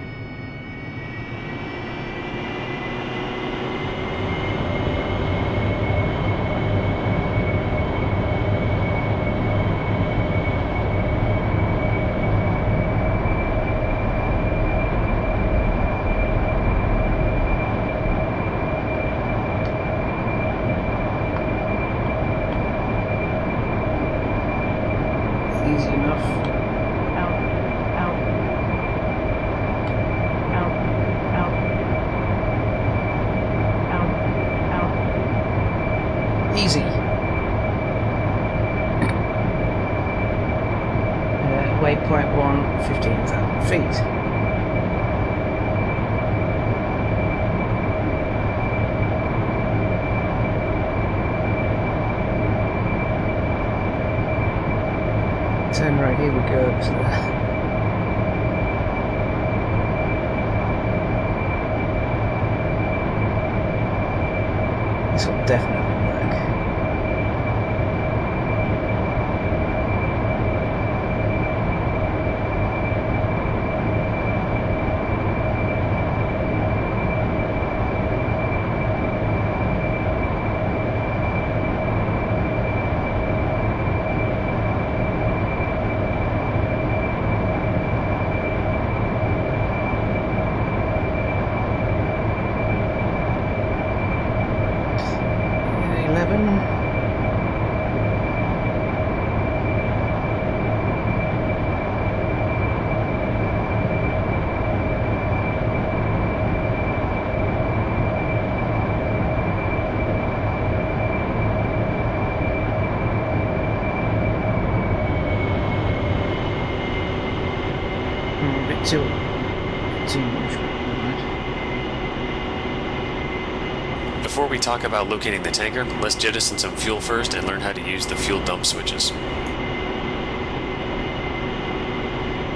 Speaker 1: Easy enough. Easy. Waypoint 1, 15,000 feet. Turn right, here we go to the this will definitely work. Too much.
Speaker 3: Before we talk about locating the tanker, let's jettison some fuel first and learn how to use the fuel dump switches.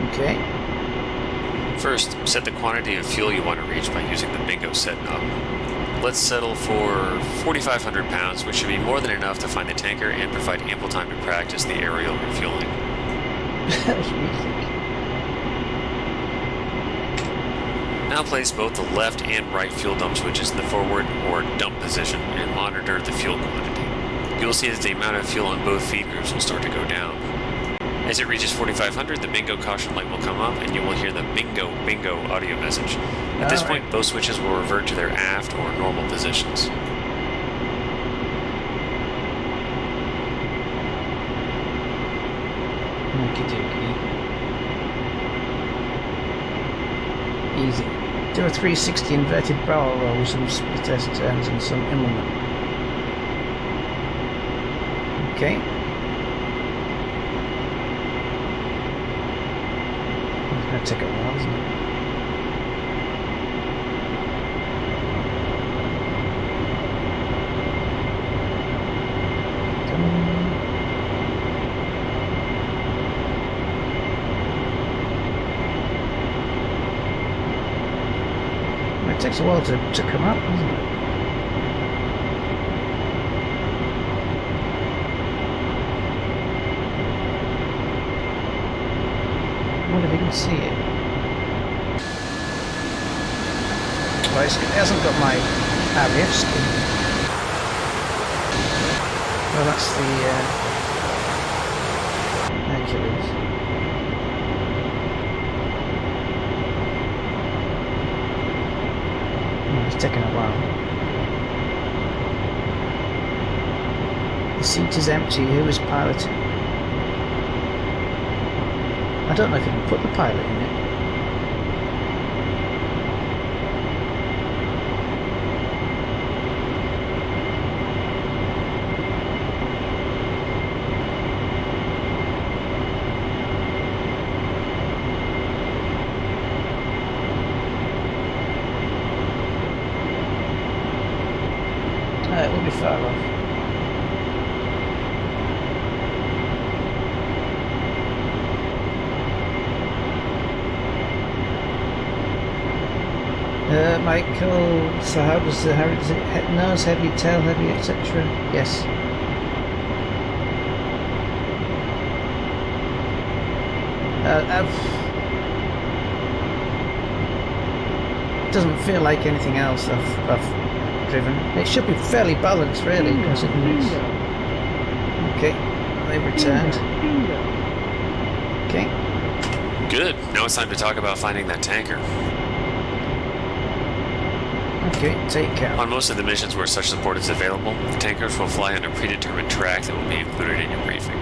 Speaker 1: Okay.
Speaker 3: First, set the quantity of fuel you want to reach by using the bingo set knob. Let's settle for 4,500 pounds, which should be more than enough to find the tanker and provide ample time to practice the aerial refueling.
Speaker 1: That's ridiculous.
Speaker 3: Now place both the left and right fuel dump switches in the forward or dump position and monitor the fuel quantity. You will see that the amount of fuel on both feed groups will start to go down. As it reaches 4,500, the bingo caution light will come up and you will hear the bingo, bingo audio message. At this point, both switches will revert to their aft or normal positions.
Speaker 1: Okey-dokey. Easy. Do a 360 inverted barrel roll with some split S turns and some inland. Okay. It's going to take a while, isn't it? It takes a while to come up, doesn't it? I wonder if you can see it. Well, it hasn't got my RF skin. Oh, that's the Hercules. Oh, it's taking a while. The seat is empty. Who is piloting? I don't know if you can put the pilot in it. It will be far off. Michael, so how does the Harrier, is it nose heavy, tail heavy, etc.? Yes. It doesn't feel like anything else I've driven. It should be fairly balanced, really, considering it's... Okay, they've returned. Okay.
Speaker 3: Good. Now it's time to talk about finding that tanker.
Speaker 1: Okay, take care.
Speaker 3: On most of the missions where such support is available, the tankers will fly on a predetermined track that will be included in your briefing.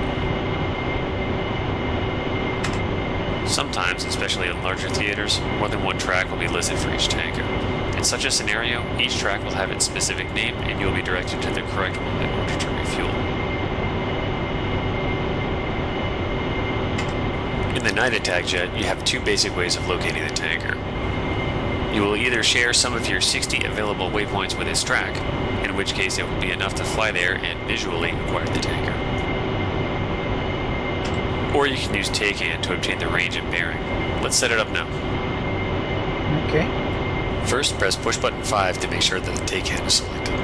Speaker 3: Sometimes, especially in larger theaters, more than one track will be listed for each tanker. In such a scenario, each track will have its specific name and you'll be directed to the correct one in order to refuel. In the night attack jet, you have two basic ways of locating the tanker. You will either share some of your 60 available waypoints with its track, in which case it will be enough to fly there and visually acquire the tanker. Or you can use TakeHand to obtain the range and bearing. Let's set it up now.
Speaker 1: Okay.
Speaker 3: First, press push button 5 to make sure that the TakeHand is selected.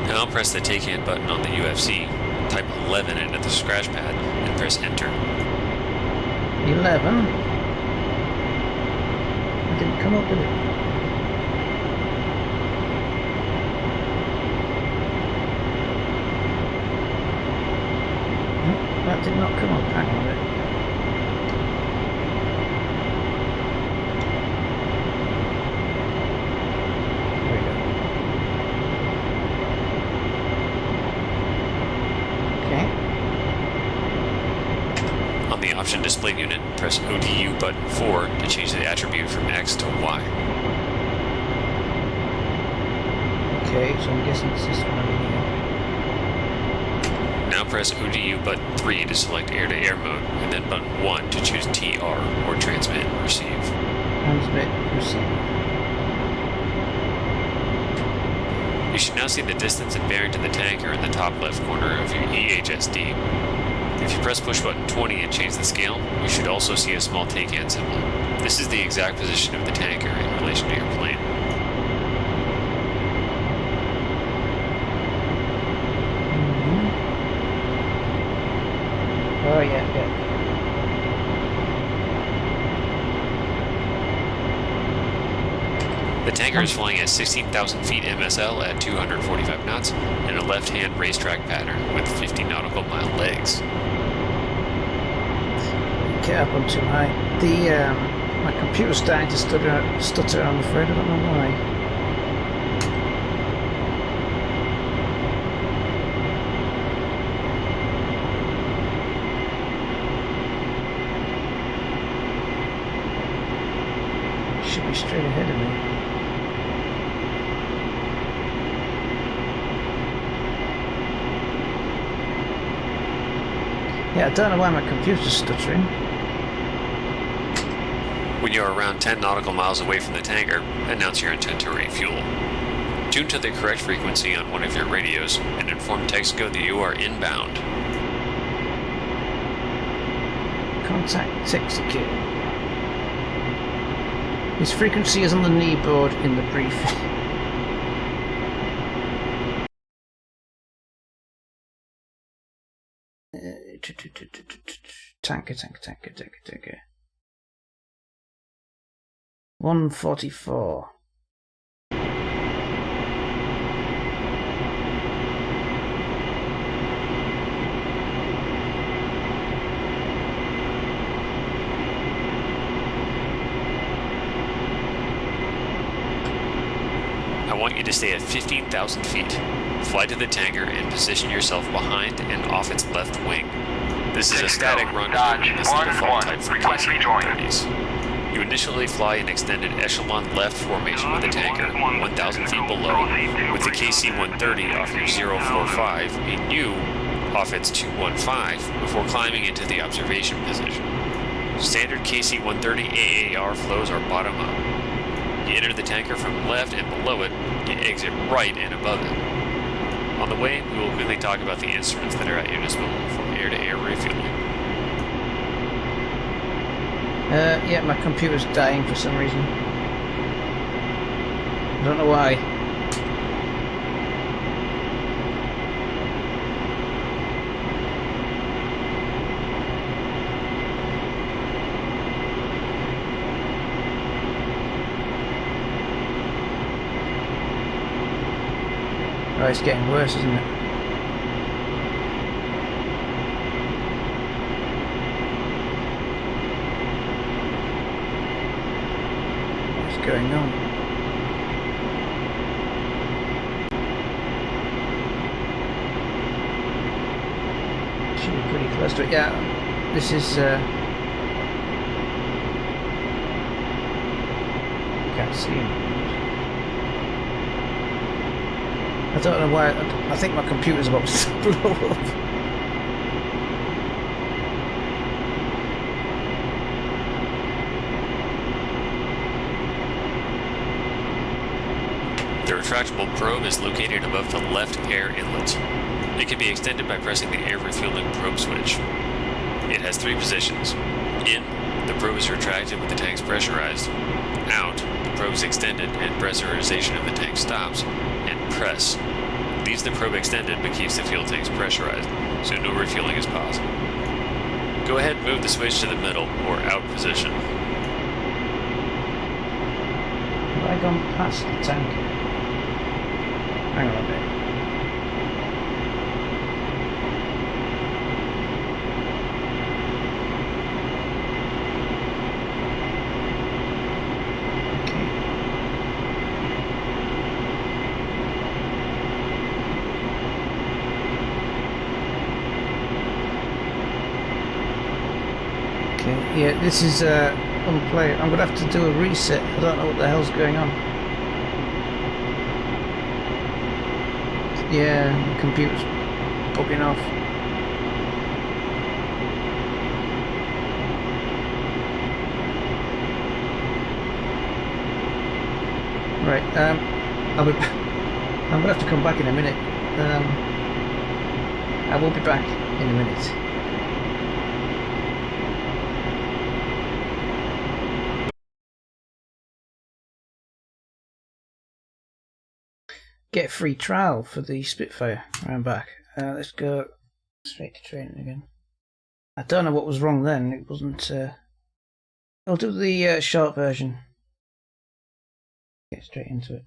Speaker 3: Now press the TakeHand button on the UFC, type 11 into the scratch pad, and press enter.
Speaker 1: 11. It didn't come up, did it? No, that did not come up. Hang on a minute. There we go. Okay.
Speaker 3: On the option display unit, press ODU button 4 to change the attribute from X to Y.
Speaker 1: Okay, so I'm guessing it's this one over here.
Speaker 3: Now press ODU button 3 to select air-to-air mode, and then button 1 to choose TR, or transmit and receive.
Speaker 1: Transmit, receive.
Speaker 3: You should now see the distance and bearing to the tanker in the top left corner of your EHSD. If you press push button 20 and change the scale, you should also see a small TakeHand symbol. This is the exact position of the tanker in relation to your plane.
Speaker 1: Oh yeah.
Speaker 3: The tanker is flying at 16,000 feet MSL at 245 knots in a left-hand racetrack pattern with 50 nautical mile legs.
Speaker 1: Get up on too high. My computer's starting to stutter, I'm afraid. I don't know why. It should be straight ahead of me. Yeah, I don't know why my computer's stuttering.
Speaker 3: When you are around 10 nautical miles away from the tanker, announce your intent to refuel. Tune to the correct frequency on one of your radios and inform Texaco that you are inbound.
Speaker 1: Contact Texaco. His frequency is on the knee board in the brief. Tanker. 144.
Speaker 3: I want you to stay at 15,000 feet. Fly to the tanker and position yourself behind and off its left wing. This is a static rendezvous
Speaker 4: Dodge
Speaker 3: and is the default type for
Speaker 4: Request rejoin.
Speaker 3: KC-130s. You initially fly an extended echelon left formation with the tanker, 1,000 feet below, with the KC-130 off your 045 and you off its 215 before climbing into the observation position. Standard KC-130 AAR flows are bottom up. You enter the tanker from left and below it, you exit right and above it. On the way, we will quickly talk about the instruments that are at your disposal for air-to-air refueling.
Speaker 1: Yeah, my computer's dying for some reason. I don't know why. Oh, it's getting worse, isn't it? What's going on? Should be pretty close to it. Yeah, this is. Can't see him. I don't know why. I think my computer's about to blow up.
Speaker 3: The retractable probe is located above the left air inlet. It can be extended by pressing the air refueling probe switch. It has 3 positions. In, the probe is retracted with the tanks pressurized. Out, the probe is extended and pressurization of the tank stops. And press leaves the probe extended but keeps the fuel tanks pressurized, so no refueling is possible. Go ahead and move the switch to the middle or out position.
Speaker 1: Have I gone past the tank? Hang on a bit. Yeah, this is unplayable. I'm gonna have to do a reset. I don't know what the hell's going on. Yeah, the computer's bugging off. Right, I'm gonna have to come back in a minute. I will be back in a minute. Get a free trial for the Spitfire. I'm back. Let's go straight to training again. I don't know what was wrong then. It wasn't. I'll do the short version. Get straight into it.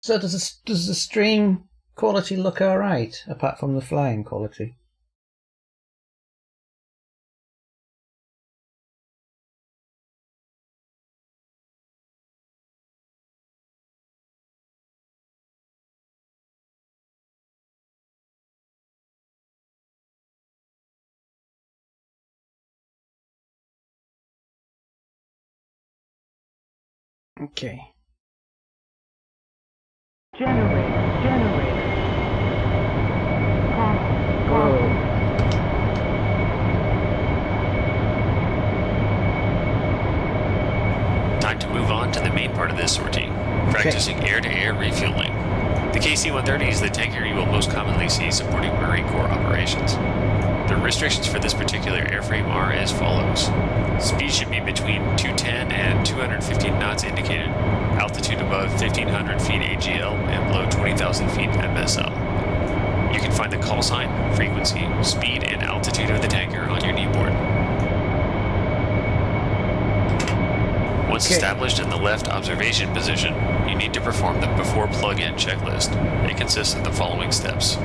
Speaker 1: So does the stream quality look alright, apart from the flying quality? Okay.
Speaker 2: Generator.
Speaker 1: Whoa.
Speaker 3: Time to move on to the main part of this sortie, practicing air-to-air refueling. The KC-130 is the tanker you will most commonly see supporting Marine Corps operations. The restrictions for this particular airframe are as follows. Speed should be between 210 and 250 knots indicated, altitude above 1,500 feet AGL and below 20,000 feet MSL. You can find the call sign, frequency, speed, and altitude of the tanker on your kneeboard. Once established in the left observation position, you need to perform the before plug-in checklist. It consists of the following steps.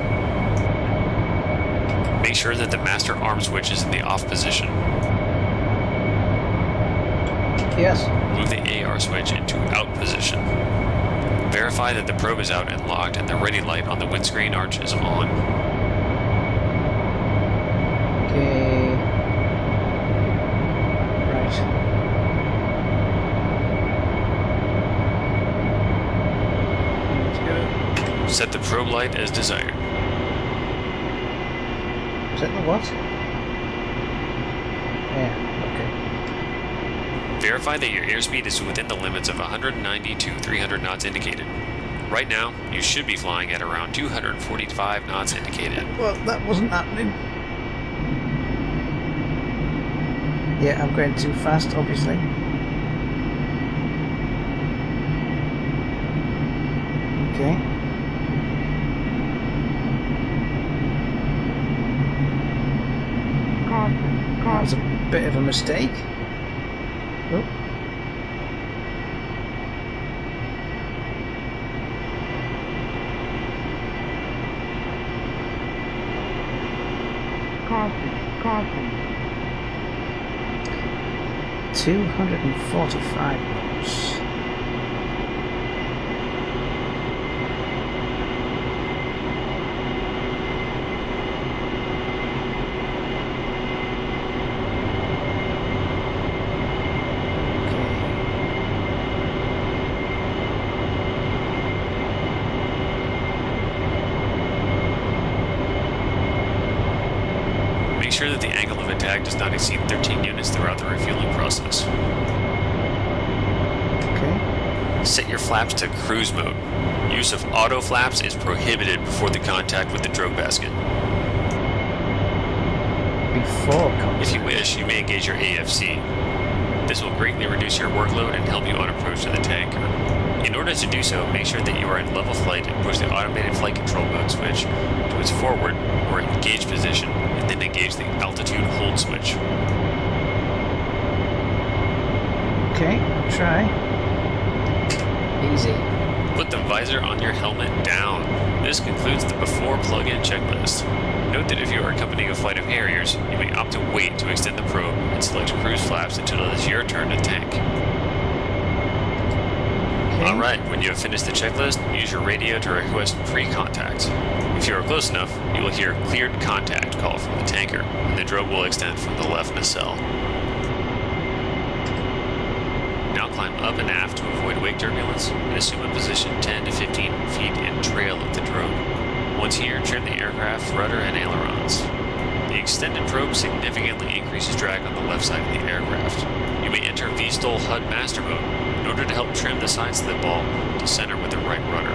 Speaker 3: make sure that the master arm switch is in the off position.
Speaker 1: Yes.
Speaker 3: Move the AR switch into out position. Verify that the probe is out and locked and the ready light on the windscreen arch is on.
Speaker 1: Okay. Right. Let's go.
Speaker 3: Set the probe light as desired.
Speaker 1: Is that the what? Yeah,
Speaker 3: Verify that your airspeed is within the limits of 190 to 300 knots indicated. Right now, you should be flying at around 245 knots indicated.
Speaker 1: okay. Well, that wasn't happening. Yeah, I'm going too fast, obviously. Okay.
Speaker 2: Caution.
Speaker 1: That was
Speaker 2: Caution.
Speaker 1: a bit of a mistake. Oh.
Speaker 2: Caution. Caution.
Speaker 1: 245 knots.
Speaker 3: Make sure that the angle of attack does not exceed 13 units throughout the refueling process.
Speaker 1: Okay.
Speaker 3: Set your flaps to cruise mode. Use of auto flaps is prohibited before the contact with the drogue basket.
Speaker 1: Before contact.
Speaker 3: If you wish, you may engage your AFC. This will greatly reduce your workload and help you on approach to the tanker. In order to do so, make sure that you are in level flight and push the automated flight control mode switch to its forward or engage position, and then engage the altitude hold switch.
Speaker 1: Okay, I'll try. Easy.
Speaker 3: Put the visor on your helmet down. This concludes the before plug-in checklist. Note that if you are accompanying a flight of Harriers, you may opt to wait to extend the probe and select cruise flaps until it is your turn to tank.
Speaker 1: Okay.
Speaker 3: Alright, when you have finished the checklist, use your radio to request pre-contact. If you are close enough, you will hear cleared contact call from the tanker, and the drogue will extend from the left nacelle. Now climb up and aft to avoid wake turbulence, and assume a position 10 to 15 feet in trail of the drogue. Once here, trim the aircraft rudder and ailerons. The extended probe significantly increases drag on the left side of the aircraft. You may enter VSTOL HUD master mode in order to help trim the sides of the ball to center with the right rudder.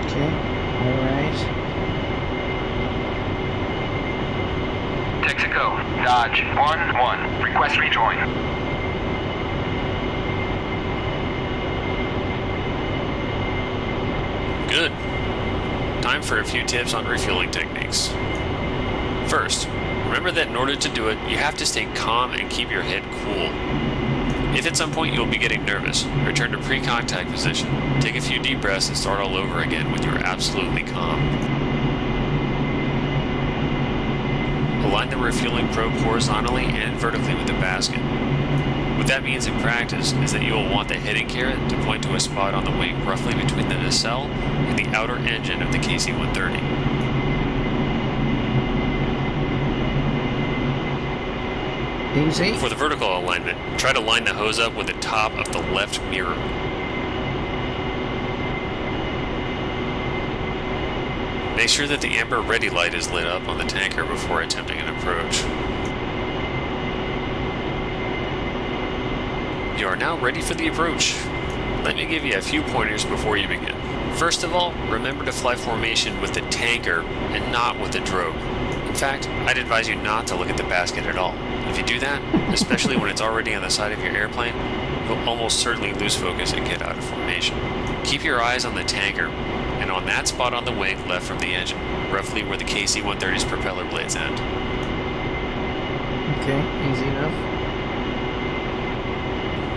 Speaker 1: Okay, alright.
Speaker 4: Texaco, Dodge 1-1. Request rejoin.
Speaker 3: Good. Time for a few tips on refueling techniques. First, remember that in order to do it, you have to stay calm and keep your head cool. If at some point you will be getting nervous, return to pre-contact position. Take a few deep breaths and start all over again when you are absolutely calm. Align the refueling probe horizontally and vertically with the basket. What that means in practice is that you will want the heading carrot to point to a spot on the wing roughly between the nacelle and the outer engine of the KC-130.
Speaker 1: Easy.
Speaker 3: For the vertical alignment, try to line the hose up with the top of the left mirror. Make sure that the amber ready light is lit up on the tanker before attempting an approach. You are now ready for the approach. Let me give you a few pointers before you begin. First of all, remember to fly formation with the tanker and not with the drogue. In fact, I'd advise you not to look at the basket at all. If you do that, especially when it's already on the side of your airplane, you'll almost certainly lose focus and get out of formation. Keep your eyes on the tanker and on that spot on the wing left from the engine, roughly where the KC-130's propeller blades end.
Speaker 1: Okay, easy enough.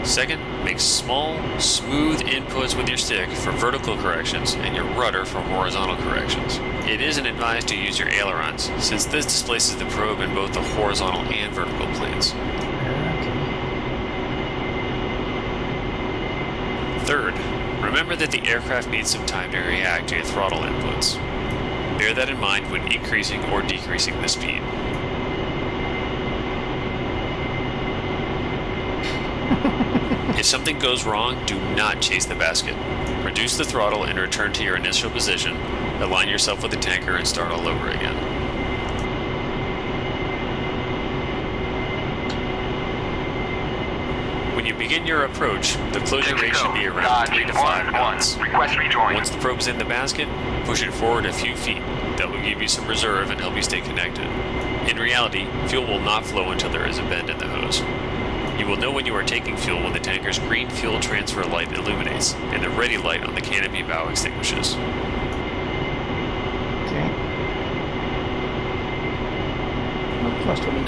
Speaker 3: Second, make small, smooth inputs with your stick for vertical corrections and your rudder for horizontal corrections. It isn't advised to use your ailerons, since this displaces the probe in both the horizontal and vertical planes. Third, remember that the aircraft needs some time to react to your throttle inputs. Bear that in mind when increasing or decreasing the speed. If something goes wrong, do not chase the basket. Reduce the throttle and return to your initial position, align yourself with the tanker, and start all over again. When you begin your approach, the closure rate should be around 3 to 5 knots.
Speaker 4: Request rejoin.
Speaker 3: Once the probe is in the basket, push it forward a few feet. That will give you some reserve and help you stay connected. In reality, fuel will not flow until there is a bend in the hose. You will know when you are taking fuel when the tanker's green fuel transfer light illuminates and the ready light on the canopy bow extinguishes.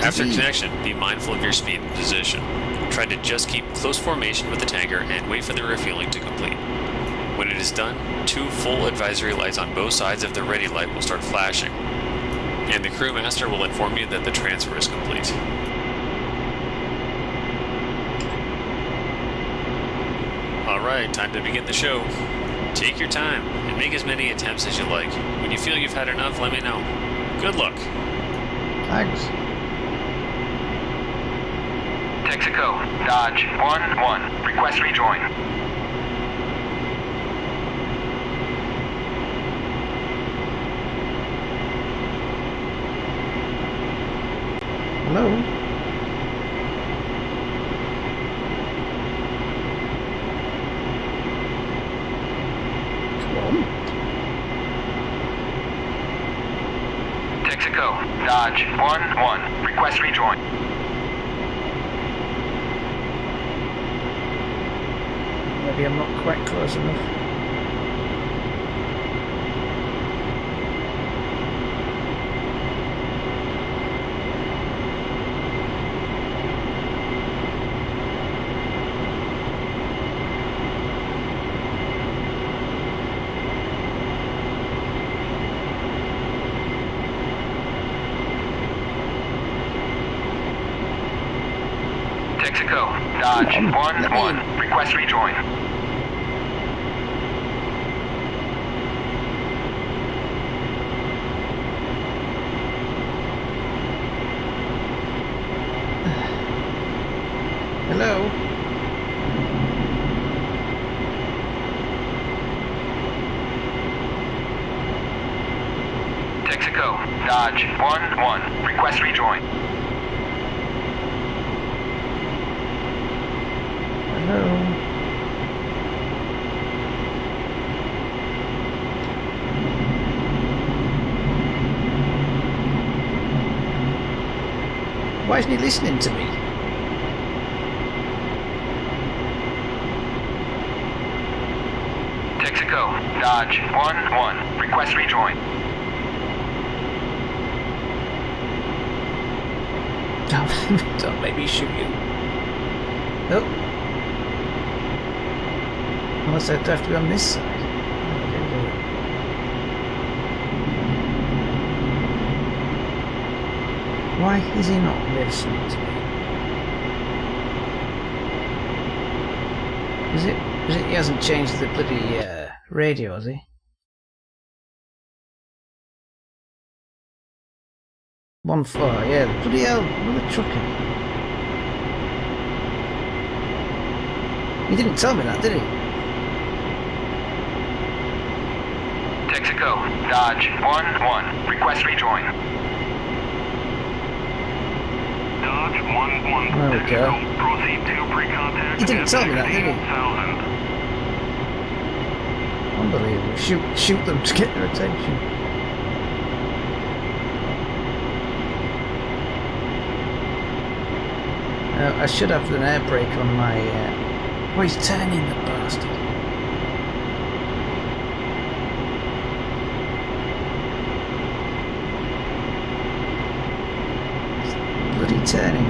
Speaker 3: After connection, be mindful of your speed and position. Try to just keep close formation with the tanker and wait for the refueling to complete. When it is done, 2 full advisory lights on both sides of the ready light will start flashing, and the crewmaster will inform you that the transfer is complete. Alright, time to begin the show. Take your time and make as many attempts as you like. When you feel you've had enough, let me know. Good luck.
Speaker 1: Thanks.
Speaker 4: Texaco, Dodge 1-1. Request rejoin.
Speaker 1: Hello?
Speaker 4: Texaco, Dodge 1-1. Request rejoin.
Speaker 1: Maybe I'm not quite close enough.
Speaker 4: Texaco, Dodge 1-1. Request rejoin.
Speaker 1: Hello?
Speaker 4: Texaco, Dodge 1-1. Request rejoin.
Speaker 1: Hello? Why isn't he listening to me?
Speaker 4: Texaco, Dodge 1-1. Request rejoin.
Speaker 1: Don't make me shoot you. Oh. Unless I'd have to be on this side. Why is he not listening to me? Is it he hasn't changed the bloody radio, has he? One four, yeah, bloody hell, another trucker. He didn't tell me that, did he?
Speaker 4: Texaco, Dodge 1-1. Request rejoin. Dodge 1-1.
Speaker 1: There we go.
Speaker 4: Proceed to pre-contact.
Speaker 1: He didn't tell me that, did he? Unbelievable. Shoot them to get their attention. I should have an air brake on my... Oh, he's turning, the bastard. He's bloody turning.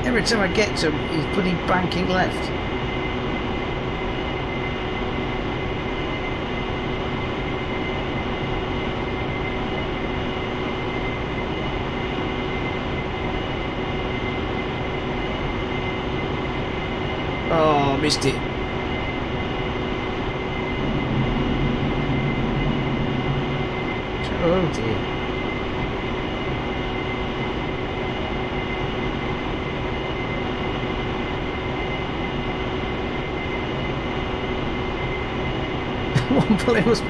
Speaker 1: Every time I get to him, he's bloody banking left. Oh, missed it. Oh dear. One bullet was...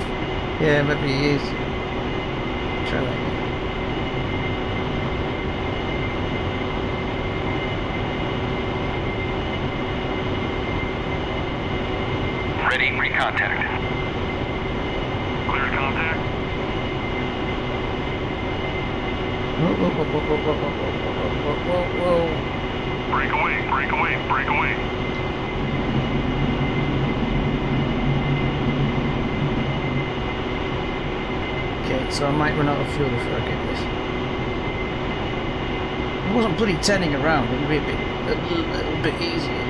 Speaker 1: Yeah, maybe he is. Try that again.
Speaker 4: Ready, recontact. Clear contact.
Speaker 1: Whoa, whoa, whoa, whoa, whoa, whoa, whoa, whoa, whoa, whoa.
Speaker 4: Break away, break away, break away.
Speaker 1: Okay, so I might run out of fuel before I get this. It wasn't bloody turning around, it would be a little bit easier.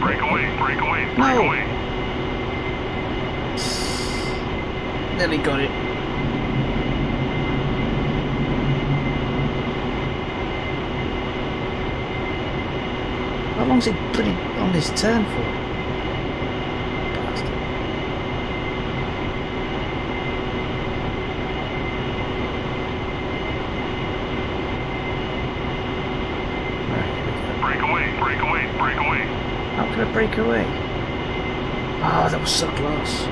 Speaker 4: Break away, break away, break
Speaker 1: No.
Speaker 4: away.
Speaker 1: Nearly got it. How long's it bloody on this turn for? Bastard. Right, here we go.
Speaker 4: Break away, break away, break away.
Speaker 1: How can I break away? Oh, that was so close.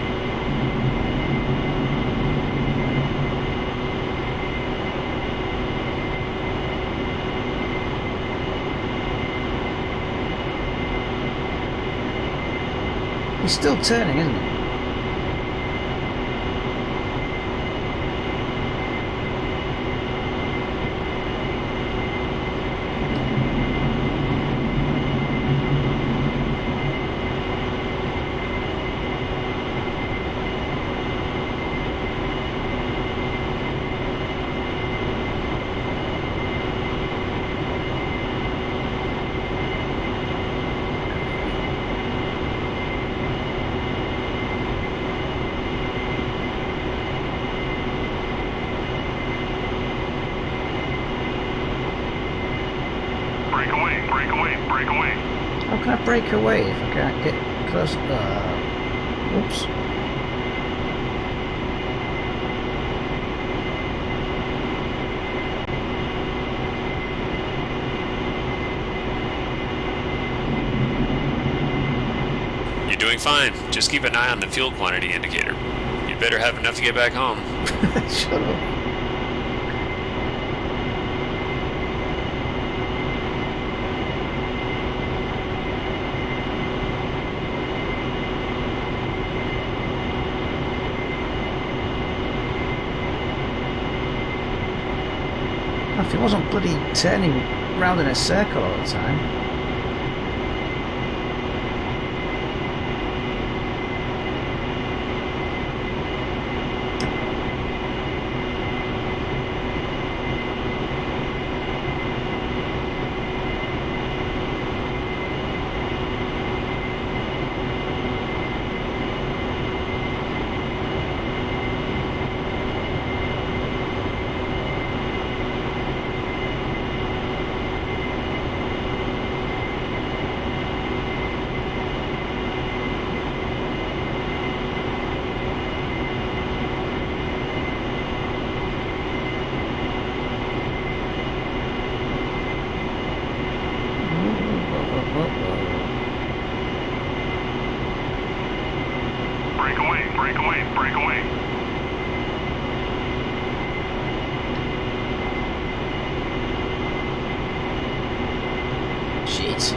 Speaker 1: He's still turning, isn't he?
Speaker 4: Break away, break away, break away.
Speaker 1: How can I break away if I can't get close? Oops.
Speaker 3: You're doing fine. Just keep an eye on the fuel quantity indicator. You'd better have enough to get back home.
Speaker 1: Shut up. If it wasn't bloody turning round in a circle all the time.
Speaker 4: Break away, break away, break away.
Speaker 1: Shit.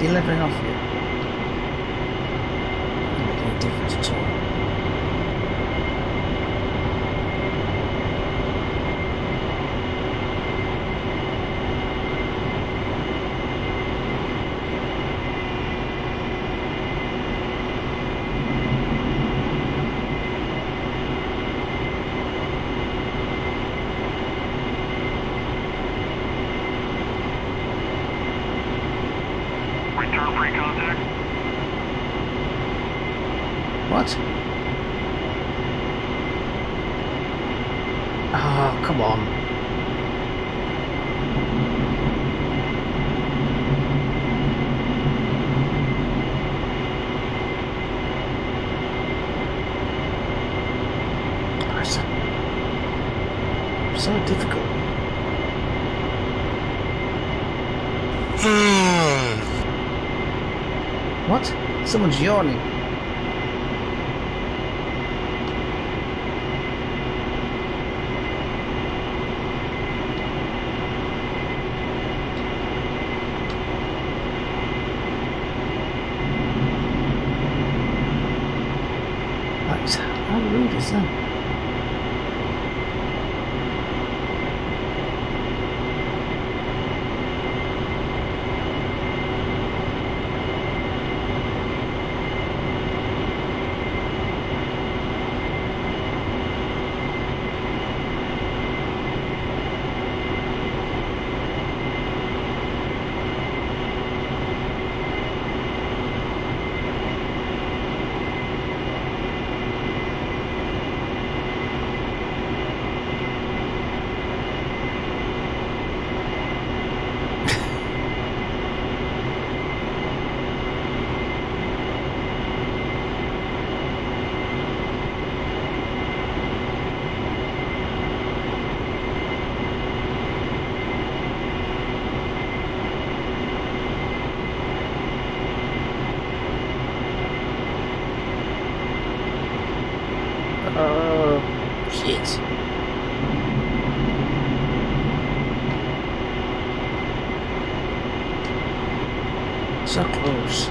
Speaker 1: You're leveling off yet? Doesn't make any difference at all.
Speaker 4: Return pre-contact.
Speaker 1: What? Oh, come on. It's so difficult. What? Someone's yawning. How rude is that? Oh, shit. So close.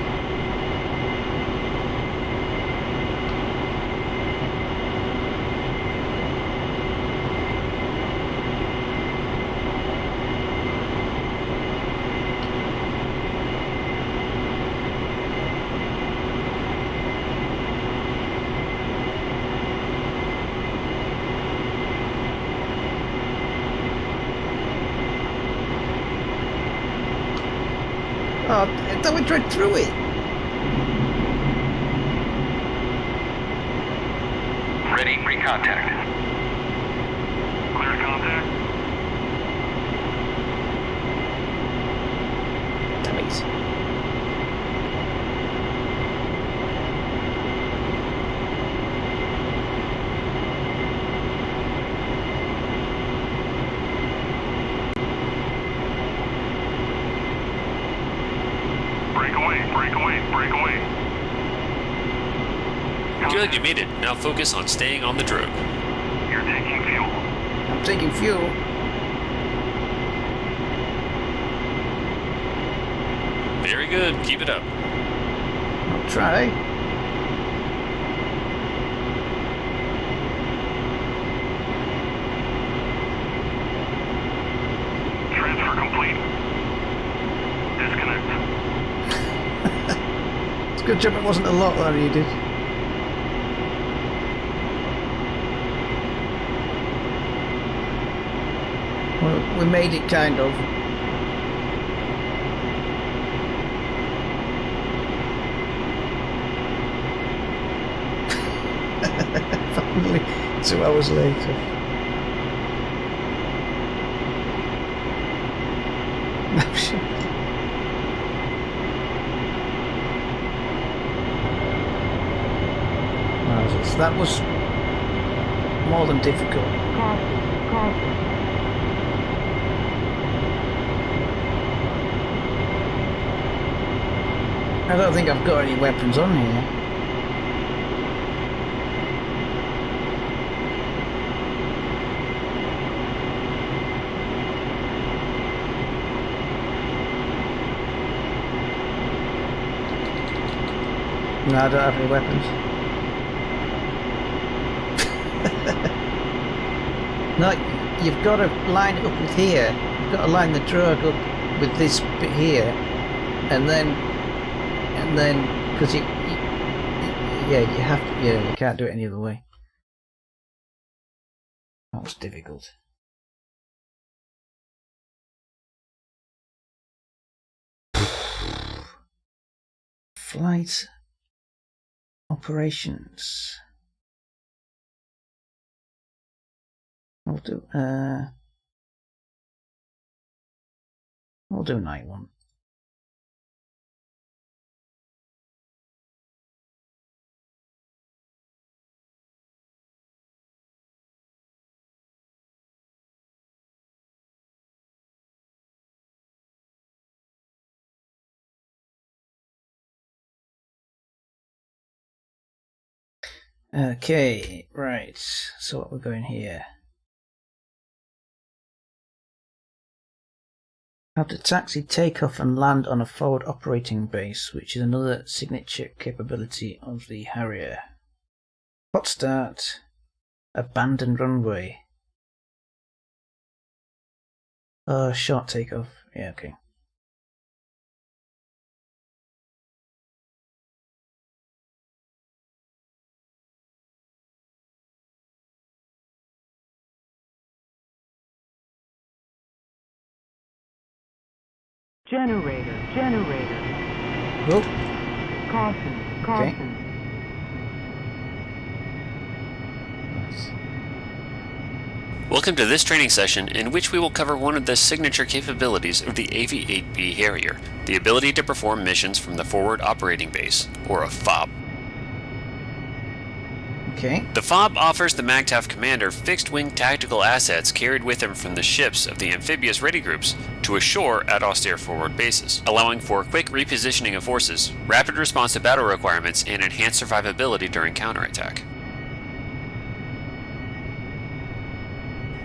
Speaker 1: Oh, I thought we tried through it.
Speaker 4: Ready, pre-contact. Clear contact.
Speaker 1: Damn it.
Speaker 4: Break away.
Speaker 3: Good, you made it. Now focus on staying on the drogue.
Speaker 4: You're taking fuel.
Speaker 1: I'm taking fuel.
Speaker 3: Very good. Keep it up.
Speaker 1: I'll try.
Speaker 4: Transfer complete. Disconnect.
Speaker 1: It's a good job it wasn't a lot that I needed. Well, we made it kind of. Finally, 2 hours later. No shit. So that was more than difficult.
Speaker 2: Caution.
Speaker 1: I don't think I've got any weapons on here. No, I don't have any weapons. No, you've got to line it up with here. You've got to line the drogue up with this bit here, and then, because you have to, you can't do it any other way. That was difficult. Flight operations. We'll do night one. Okay, right. So what we're going here. Have the taxi take off and land on a forward operating base, which is another signature capability of the Harrier. Hot start. Abandoned runway. Short takeoff. Yeah, okay.
Speaker 2: Generator.
Speaker 1: Oh.
Speaker 2: Caution.
Speaker 1: Okay. Nice.
Speaker 3: Welcome to this training session in which we will cover one of the signature capabilities of the AV-8B Harrier, the ability to perform missions from the forward operating base, or a FOB.
Speaker 1: Okay.
Speaker 3: The FOB offers the MACTAF commander fixed-wing tactical assets carried with him from the ships of the amphibious ready groups to ashore at austere forward bases, allowing for quick repositioning of forces, rapid response to battle requirements, and enhanced survivability during counterattack.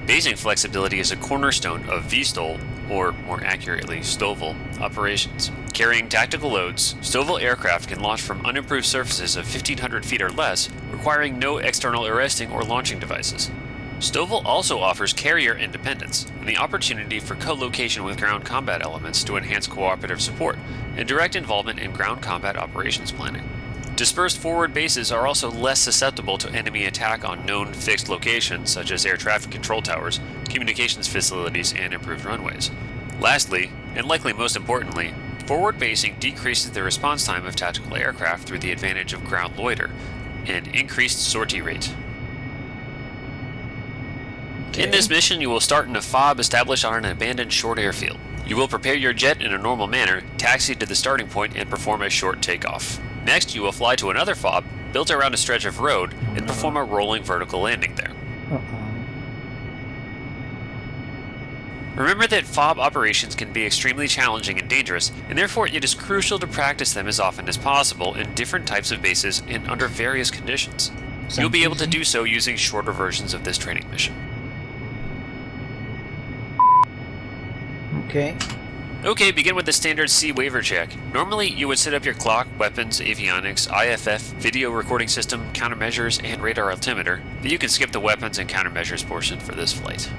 Speaker 3: Basing flexibility is a cornerstone of VSTOL, or more accurately, STOVL, operations. Carrying tactical loads, STOVL aircraft can launch from unimproved surfaces of 1,500 feet or less, requiring no external arresting or launching devices. STOVL also offers carrier independence and the opportunity for co-location with ground combat elements to enhance cooperative support and direct involvement in ground combat operations planning. Dispersed forward bases are also less susceptible to enemy attack on known fixed locations such as air traffic control towers, communications facilities, and improved runways. Lastly, and likely most importantly, forward basing decreases the response time of tactical aircraft through the advantage of ground loiter and increased sortie rate.
Speaker 1: Okay.
Speaker 3: In this mission, you will start in a FOB established on an abandoned short airfield. You will prepare your jet in a normal manner, taxi to the starting point, and perform a short takeoff. Next, you will fly to another FOB, built around a stretch of road, and perform a rolling vertical landing there. Remember that FOB operations can be extremely challenging and dangerous, and therefore it is crucial to practice them as often as possible in different types of bases and under various conditions. You'll be able to do so using shorter versions of this training mission. Okay, begin with the standard C waiver check. Normally, you would set up your clock, weapons, avionics, IFF, video recording system, countermeasures, and radar altimeter, but you can skip the weapons and countermeasures portion for this flight.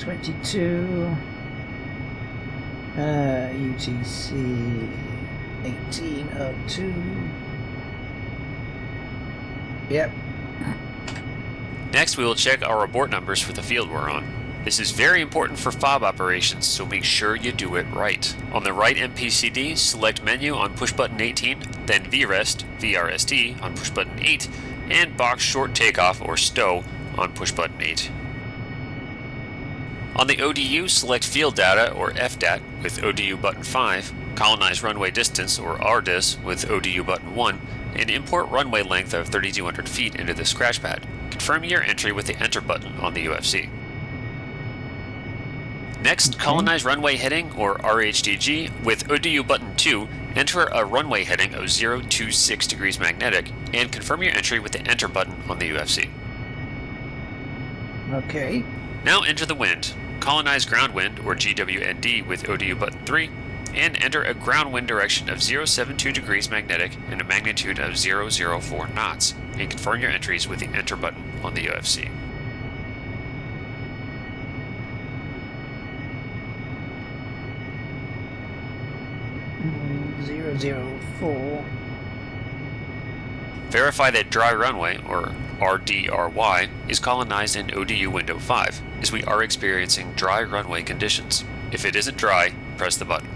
Speaker 1: (22) UTC 1802. Yep.
Speaker 3: Next, we will check our abort numbers for the field we're on. This is very important for FOB operations, so make sure you do it right. On the right MPCD, select Menu on push button 18, then VREST, VRST on push button 8, and Box Short Takeoff or STOW on push button 8. On the ODU, select Field Data or FDAT with ODU button 5, Colonize Runway Distance or RDIS with ODU button 1, and import runway length of 3,200 feet into the scratchpad. Confirm your entry with the Enter button on the UFC. Next, colonize runway heading, or RHDG, with ODU button 2, enter a runway heading of 026 degrees magnetic, and confirm your entry with the Enter button on the UFC.
Speaker 1: Okay.
Speaker 3: Now enter the wind. colonize ground wind, or GWND, with ODU button 3, and enter a ground wind direction of 072 degrees magnetic and a magnitude of 004 knots, and confirm your entries with the enter button on the OFC.
Speaker 1: 004.
Speaker 3: Verify that dry runway, or RDRY, is colonized in ODU window 5, as we are experiencing dry runway conditions. If it isn't dry, press the button.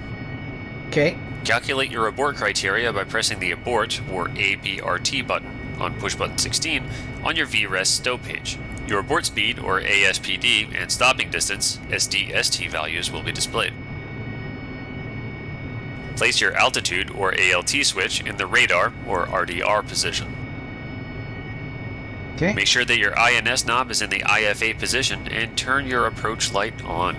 Speaker 1: Okay.
Speaker 3: Calculate your abort criteria by pressing the abort, or ABRT button, on push button 16 on your VRES stow page. Your abort speed, or ASPD, and stopping distance, SDST values, will be displayed. Place your altitude, or ALT switch, in the radar, or RDR position.
Speaker 1: Okay.
Speaker 3: Make sure that your INS knob is in the IFA position and turn your approach light on.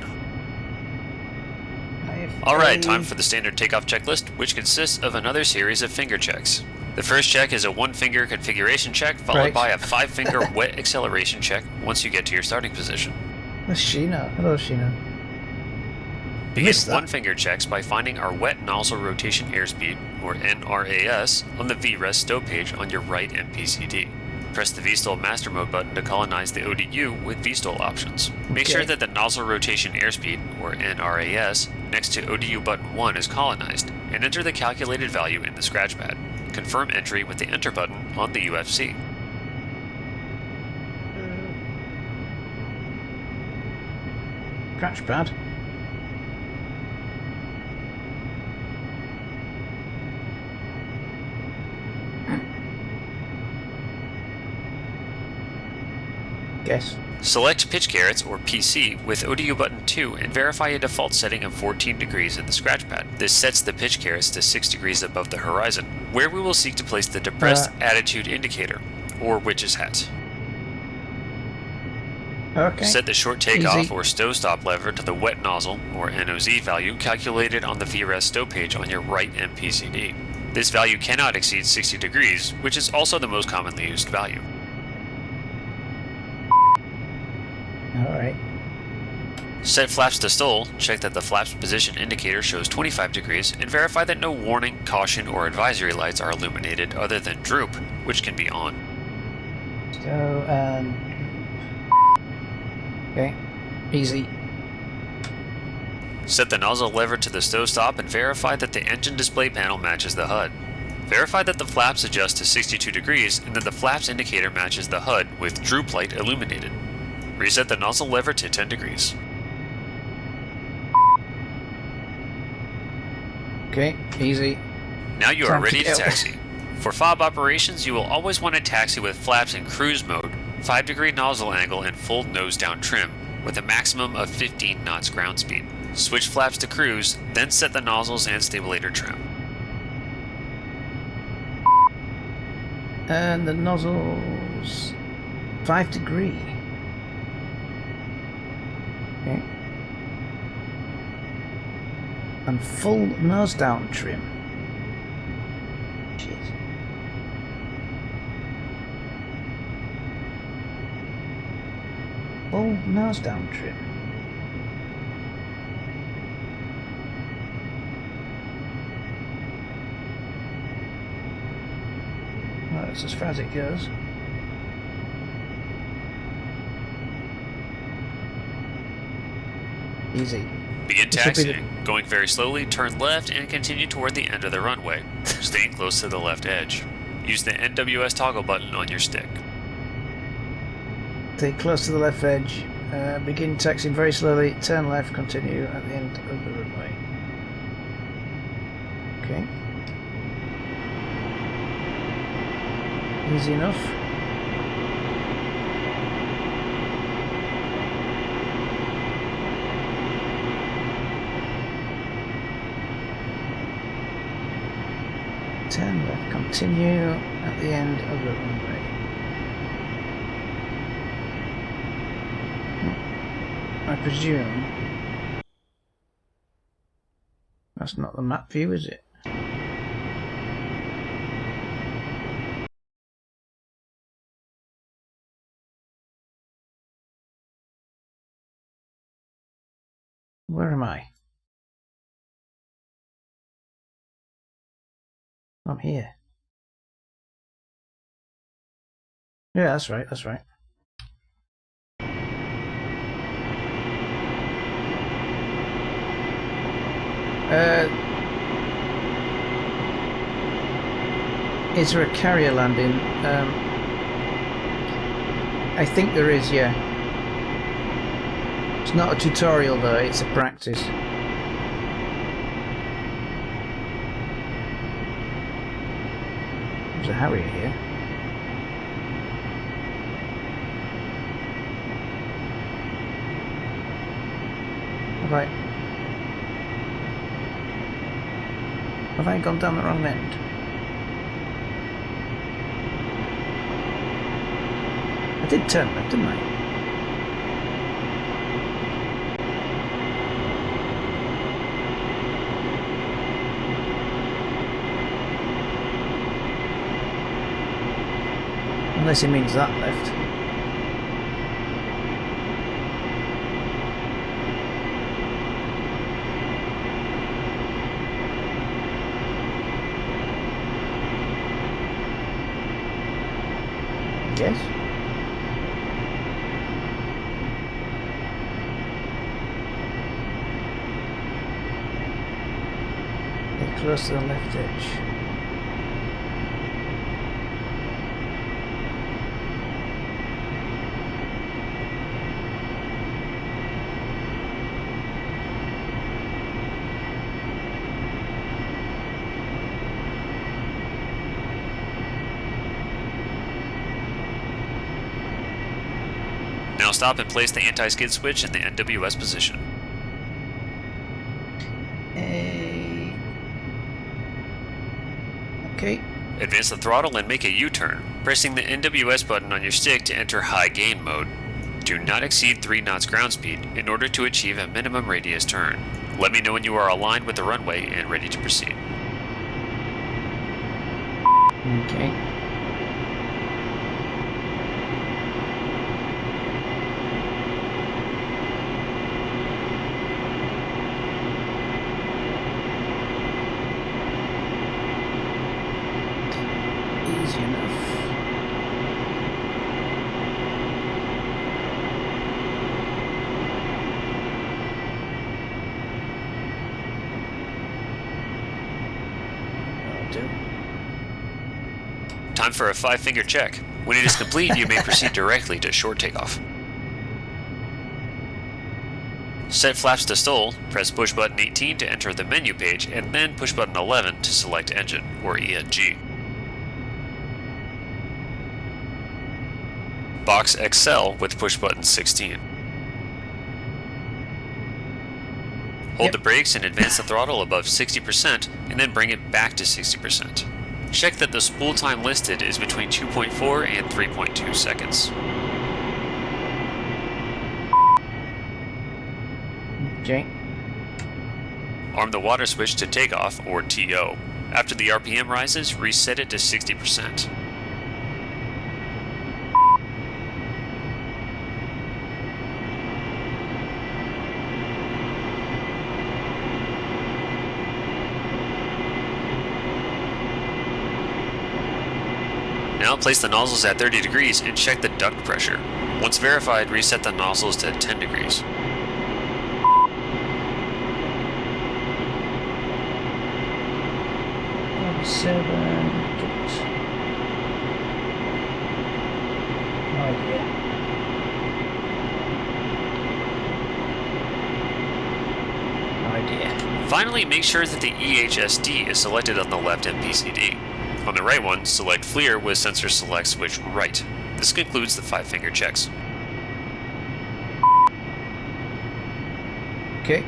Speaker 3: Alright, time for the standard takeoff checklist, which consists of another series of finger checks. The first check is a 1-finger configuration check, followed by a 5-finger wet acceleration check once you get to your starting position.
Speaker 1: That's Sheena. Hello, Sheena.
Speaker 3: Begin 1-finger checks by finding our wet nozzle rotation airspeed, or NRAS, on the VRES stow page on your right MPCD. Press the VSTOL Master Mode button to colonize the ODU with VSTOL options. Make sure that the nozzle rotation airspeed, or NRAS, next to ODU button 1 is colonized, and enter the calculated value in the scratch pad. Confirm entry with the Enter button on the UFC.
Speaker 1: Scratch pad. Guess.
Speaker 3: Select pitch carrots, or PC, with ODU button 2 and verify a default setting of 14 degrees in the scratch pad. This sets the pitch carrots to 6 degrees above the horizon, where we will seek to place the depressed attitude indicator, or witch's hat.
Speaker 1: Okay.
Speaker 3: Set the short takeoff or stow stop lever to the wet nozzle, or NOZ value, calculated on the VRES stow page on your right MPCD. This value cannot exceed 60 degrees, which is also the most commonly used value.
Speaker 1: Alright.
Speaker 3: Set flaps to stall, check that the flaps position indicator shows 25 degrees, and verify that no warning, caution, or advisory lights are illuminated other than droop, which can be on.
Speaker 1: So, okay. Easy.
Speaker 3: Set the nozzle lever to the stow stop and verify that the engine display panel matches the HUD. Verify that the flaps adjust to 62 degrees and that the flaps indicator matches the HUD with droop light illuminated. Reset the nozzle lever to 10 degrees.
Speaker 1: Okay, easy.
Speaker 3: Now you are ready to taxi. For fob operations, you will always want to taxi with flaps in cruise mode, 5-degree nozzle angle, and full nose down trim, with a maximum of 15 knots ground speed. Switch flaps to cruise, then set the nozzles and stabilator trim.
Speaker 1: And the nozzles 5 degree. Okay. And full nose down trim. Jeez. Full nose down trim. Well, that's as far as it goes. Easy.
Speaker 3: Begin taxiing. Going very slowly, turn left and continue toward the end of the runway, staying close to the left edge. Use the NWS toggle button on your stick.
Speaker 1: Stay close to the left edge. Begin taxiing very slowly. Turn left. Continue at the end of the runway. Okay. Easy enough. Turn left, continue at the end of the runway. I presume that's not the map view, is it? Where am I? I'm here. Yeah, that's right, that's right. Is there a carrier landing? I think there is, yeah. It's not a tutorial though, it's a practice. There's a Harrier here. Have I gone down the wrong end? I did turn left, didn't I? Unless it means that left. Yes. Get close to the left edge.
Speaker 3: Now stop and place the anti-skid switch in the NWS position.
Speaker 1: Okay.
Speaker 3: Advance the throttle and make a U-turn, pressing the NWS button on your stick to enter high gain mode. Do not exceed 3 knots ground speed in order to achieve a minimum radius turn. Let me know when you are aligned with the runway and ready to proceed.
Speaker 1: Okay. Easy enough. That'll do.
Speaker 3: Time for a 5-finger check. When it is complete, you may proceed directly to short takeoff. Set flaps to stall, press push button 18 to enter the menu page, and then push button 11 to select engine, or ENG. Box XL with push button 16. Hold the brakes and advance the throttle above 60% and then bring it back to 60%. Check that the spool time listed is between 2.4 and 3.2 seconds.
Speaker 1: Okay.
Speaker 3: Arm the water switch to takeoff, or TO. After the RPM rises, reset it to 60%. Now place the nozzles at 30 degrees and check the duct pressure. Once verified, reset the nozzles to 10 degrees. Finally, make sure that the EHSD is selected on the left MPCD. On the right one, select FLIR with sensor select switch right. This concludes the 5-finger checks.
Speaker 1: Okay.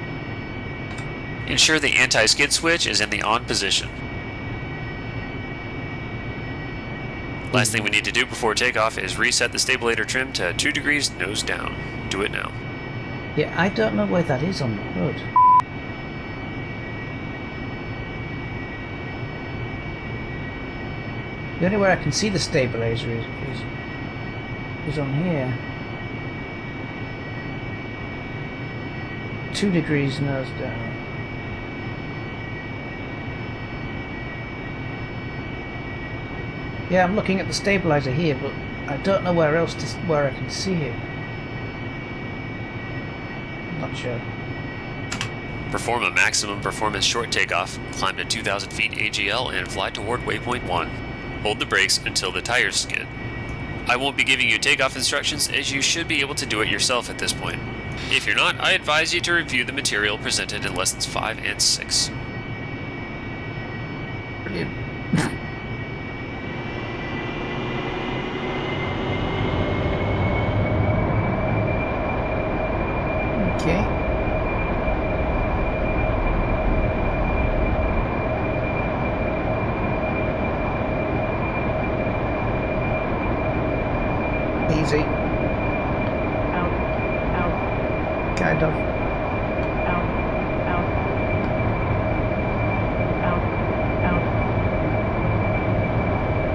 Speaker 3: Ensure the anti-skid switch is in the on position. Last thing we need to do before takeoff is reset the stabilator trim to 2 degrees nose down. Do it now.
Speaker 1: Yeah, I don't know where that is on the hood. The only way I can see the stabilizer is on here. 2 degrees nose down. Yeah, I'm looking at the stabilizer here, but I don't know where else where I can see it. Not sure.
Speaker 3: Perform a maximum performance short takeoff, climb to 2,000 feet AGL, and fly toward waypoint 1. Hold the brakes until the tires skid. I won't be giving you takeoff instructions, as you should be able to do it yourself at this point. If you're not, I advise you to review the material presented in lessons 5 and 6.
Speaker 1: Brilliant. Okay. Easy.
Speaker 2: Out.
Speaker 1: Kind of.
Speaker 2: Out.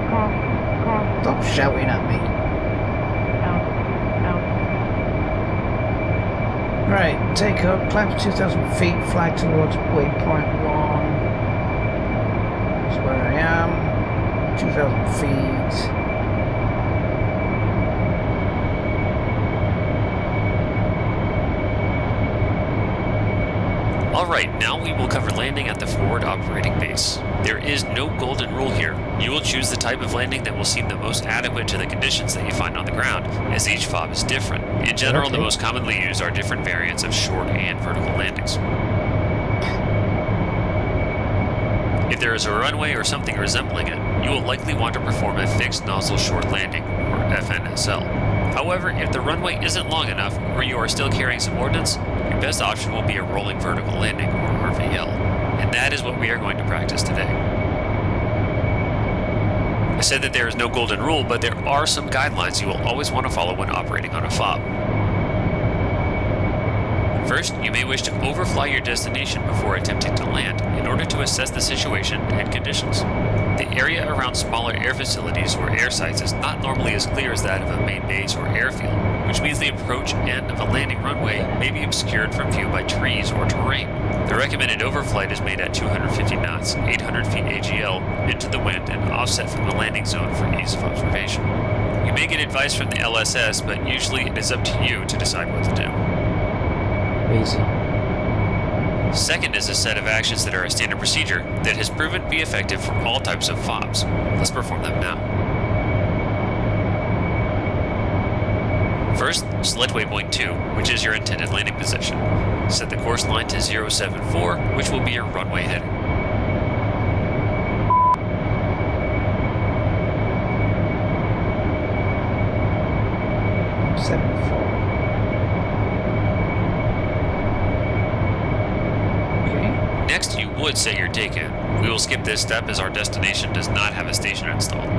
Speaker 2: Caution.
Speaker 1: Stop shouting at me.
Speaker 2: Out.
Speaker 1: Right, take up, climb to 2,000 feet, fly towards waypoint 1. That's where I am. 2,000 feet.
Speaker 3: Alright, now we will cover landing at the forward operating base. There is no golden rule here. You will choose the type of landing that will seem the most adequate to the conditions that you find on the ground, as each fob is different. In general, the most commonly used are different variants of short and vertical landings. If there is a runway or something resembling it, you will likely want to perform a fixed nozzle short landing, or FNSL. However, if the runway isn't long enough, or you are still carrying some ordnance, your best option will be a rolling vertical landing, or RVL. And that is what we are going to practice today. I said that there is no golden rule, but there are some guidelines you will always want to follow when operating on a fob. First, you may wish to overfly your destination before attempting to land in order to assess the situation and conditions. The area around smaller air facilities or air sites is not normally as clear as that of a main base or airfield, which means the approach end of a landing runway may be obscured from view by trees or terrain. The recommended overflight is made at 250 knots, 800 feet AGL, into the wind and offset from the landing zone for ease of observation. You may get advice from the LSS, but usually it is up to you to decide what to do.
Speaker 1: Easy.
Speaker 3: Second is a set of actions that are a standard procedure that has proven to be effective for all types of fobs. Let's perform them now. First, select waypoint 2, which is your intended landing position. Set the course line to 074, which will be your runway heading. Next, you would set your take in. We will skip this step as our destination does not have a station installed.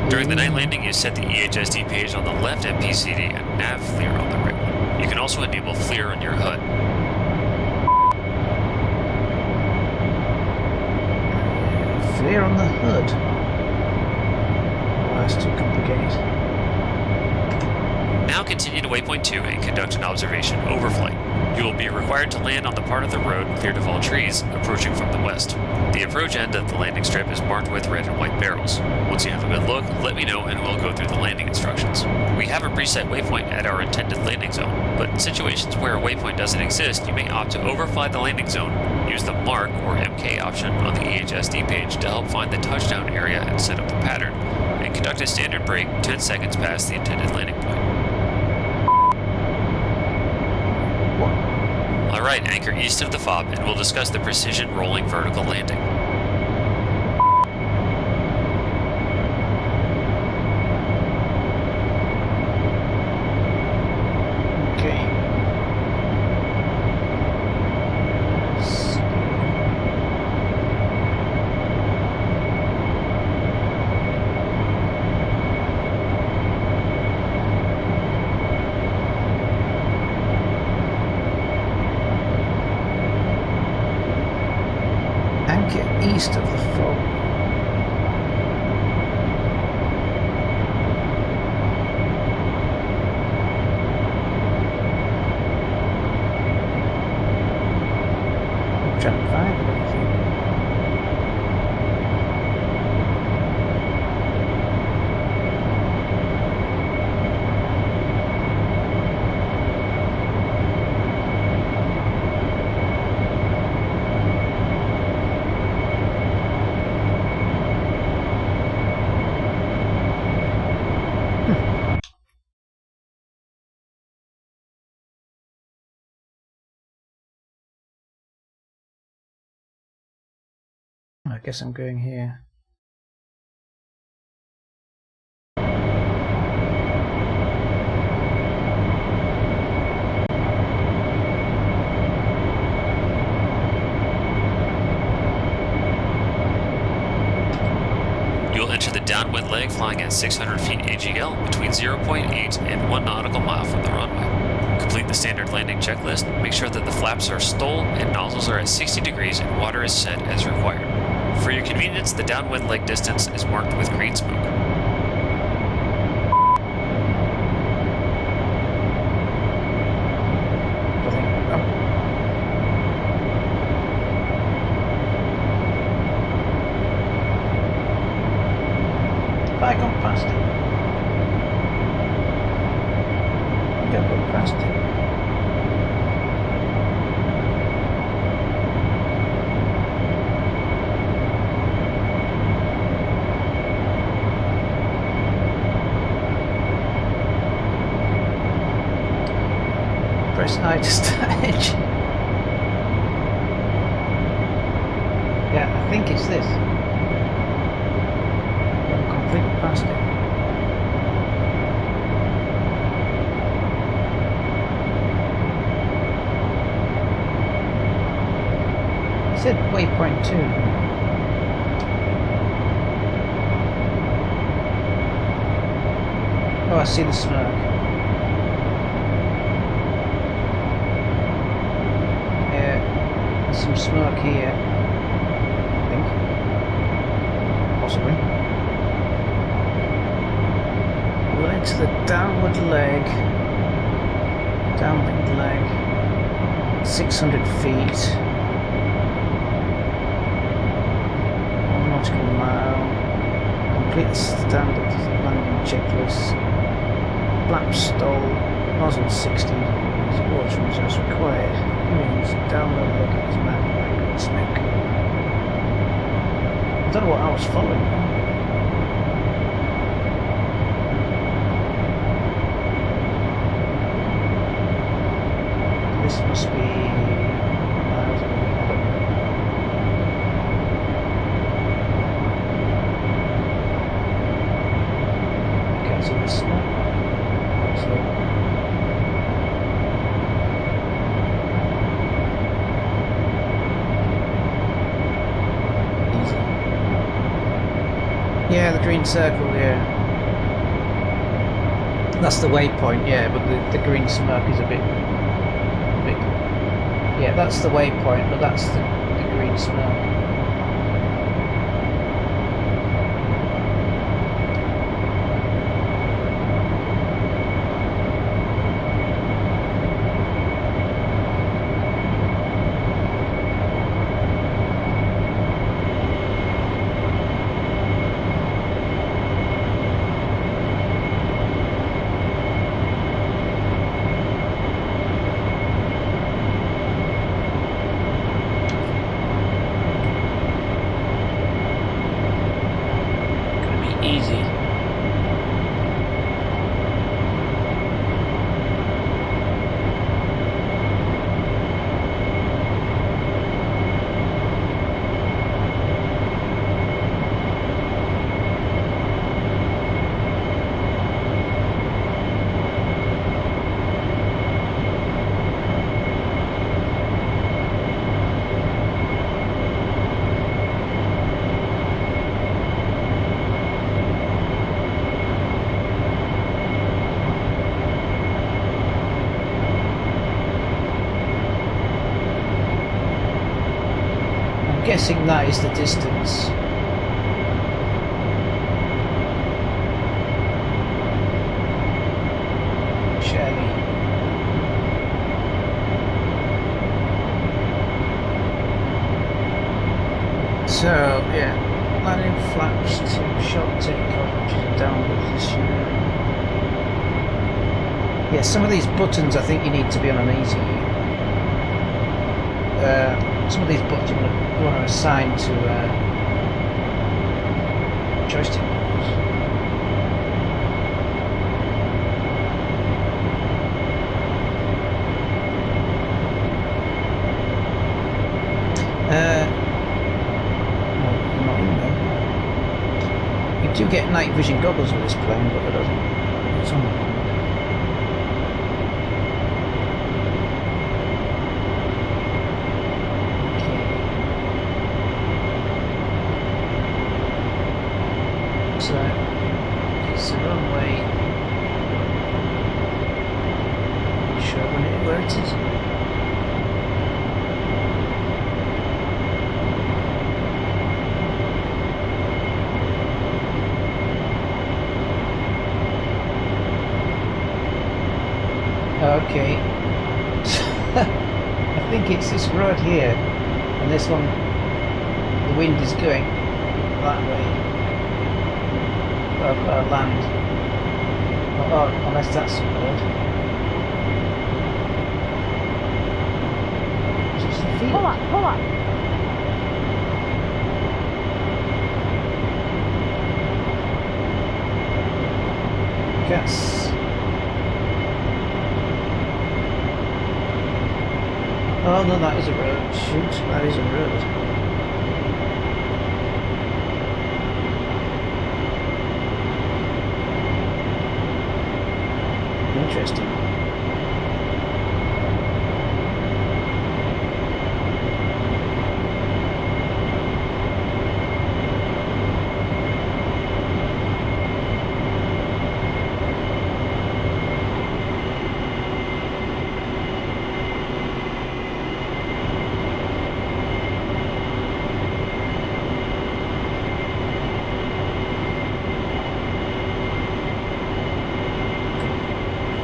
Speaker 3: During the night landing, you set the EHSD page on the left and PCD and nav FLIR on the right one. You can also enable FLIR on your HUD.
Speaker 1: FLIR on the hood. Oh, that's too complicated.
Speaker 3: Now continue to waypoint 2 and conduct an observation overflight. You will be required to land on the part of the road cleared of all trees, approaching from the west. The approach end of the landing strip is marked with red and white barrels. Once you have a good look, let me know and we'll go through the landing instructions. We have a preset waypoint at our intended landing zone, but in situations where a waypoint doesn't exist, you may opt to overfly the landing zone, use the MARK or MK option on the EHSD page to help find the touchdown area and set up the pattern, and conduct a standard break 10 seconds past the intended landing point. Alright, anchor east of the fob and we'll discuss the precision rolling vertical landing.
Speaker 1: Okay. Anchor east of the fob. trying to find anything. I guess I'm going here.
Speaker 3: You'll enter the downwind leg flying at 600 feet AGL between 0.8 and 1 nautical mile from the runway. Complete the standard landing checklist, make sure that the flaps are stole and nozzles are at 60 degrees and water is set as required. For your convenience, the downwind leg distance is marked with green smoke.
Speaker 1: Have I gone past it? I think I've gone past it. Press I to stage. Yeah, I think it's this. I'm completely past it. It said waypoint 2. Oh, I see the smoke. Some smoke here, I think, possibly. We'll enter the downwind leg, 600 feet, 1 nautical mile, complete the standard landing checklist, flap stall, nozzle 60 degrees, water resource required. Means download look at this map like green smoke. I don't know what I was following. This must be miles away. I don't know. I can't see the smoke. So, yeah, the green circle, yeah. That's the waypoint, yeah, but the green smoke is a bit... Yeah, that's the waypoint, but that's the green smoke. I'm guessing that is the distance. So, yeah, landing flaps to short takeoff, which is a downward position. Yeah, some of these buttons I think you need to be on an easy. Some of these buttons you want to assign to joystick buttons. No, not in there. You do get night vision goggles with this plane, but it doesn't. It's on there. So it's the runway. Not sure where it is. Okay. I think it's this road here, and this one. The wind is going that way. Land. Oh, unless that's the road. Just the field.
Speaker 2: Pull up, pull up.
Speaker 1: Yes. Oh no, that is a road. Shoot, that is a road. Interesting.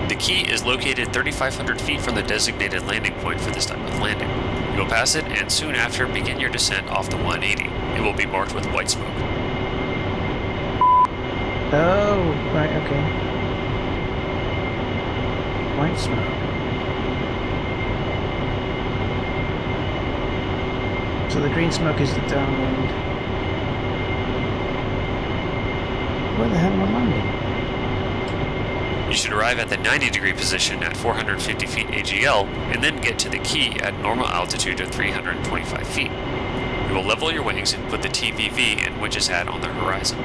Speaker 3: The key is located 3,500 feet from the designated landing point for this type of landing. You'll pass it and soon after begin your descent off the 180. It will be marked with white smoke.
Speaker 1: Oh, right, okay. White smoke. So the green smoke is the downwind. Where the hell am I landing?
Speaker 3: You should arrive at the 90-degree position at 450 feet AGL and then get to the key at normal altitude of 325 feet. You will level your wings and put the TVV and winches hat on the horizon.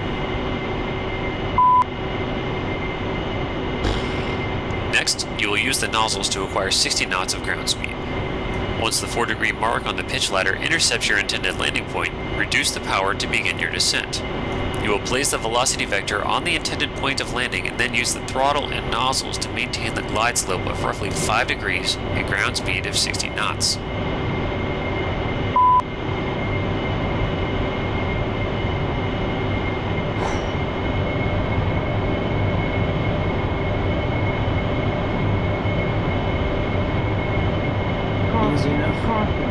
Speaker 3: Next, you will use the nozzles to acquire 60 knots of ground speed. Once the 4-degree mark on the pitch ladder intercepts your intended landing point, reduce the power to begin your descent. You will place the velocity vector on the intended point of landing and then use the throttle and nozzles to maintain the glide slope of roughly 5 degrees and ground speed of 60 knots.
Speaker 1: Easy enough.
Speaker 2: Caution.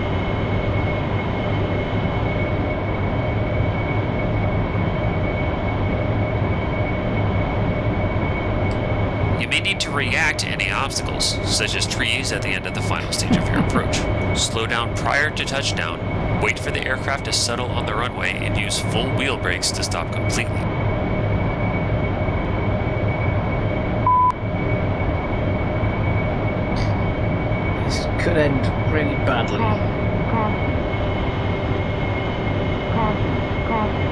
Speaker 3: You may need to react to any obstacles, such as trees at the end of the final stage of your approach. Slow down prior to touchdown, wait for the aircraft to settle on the runway, and use full wheel brakes to stop completely.
Speaker 1: This could end really badly.
Speaker 2: Caution. Caution. Caution.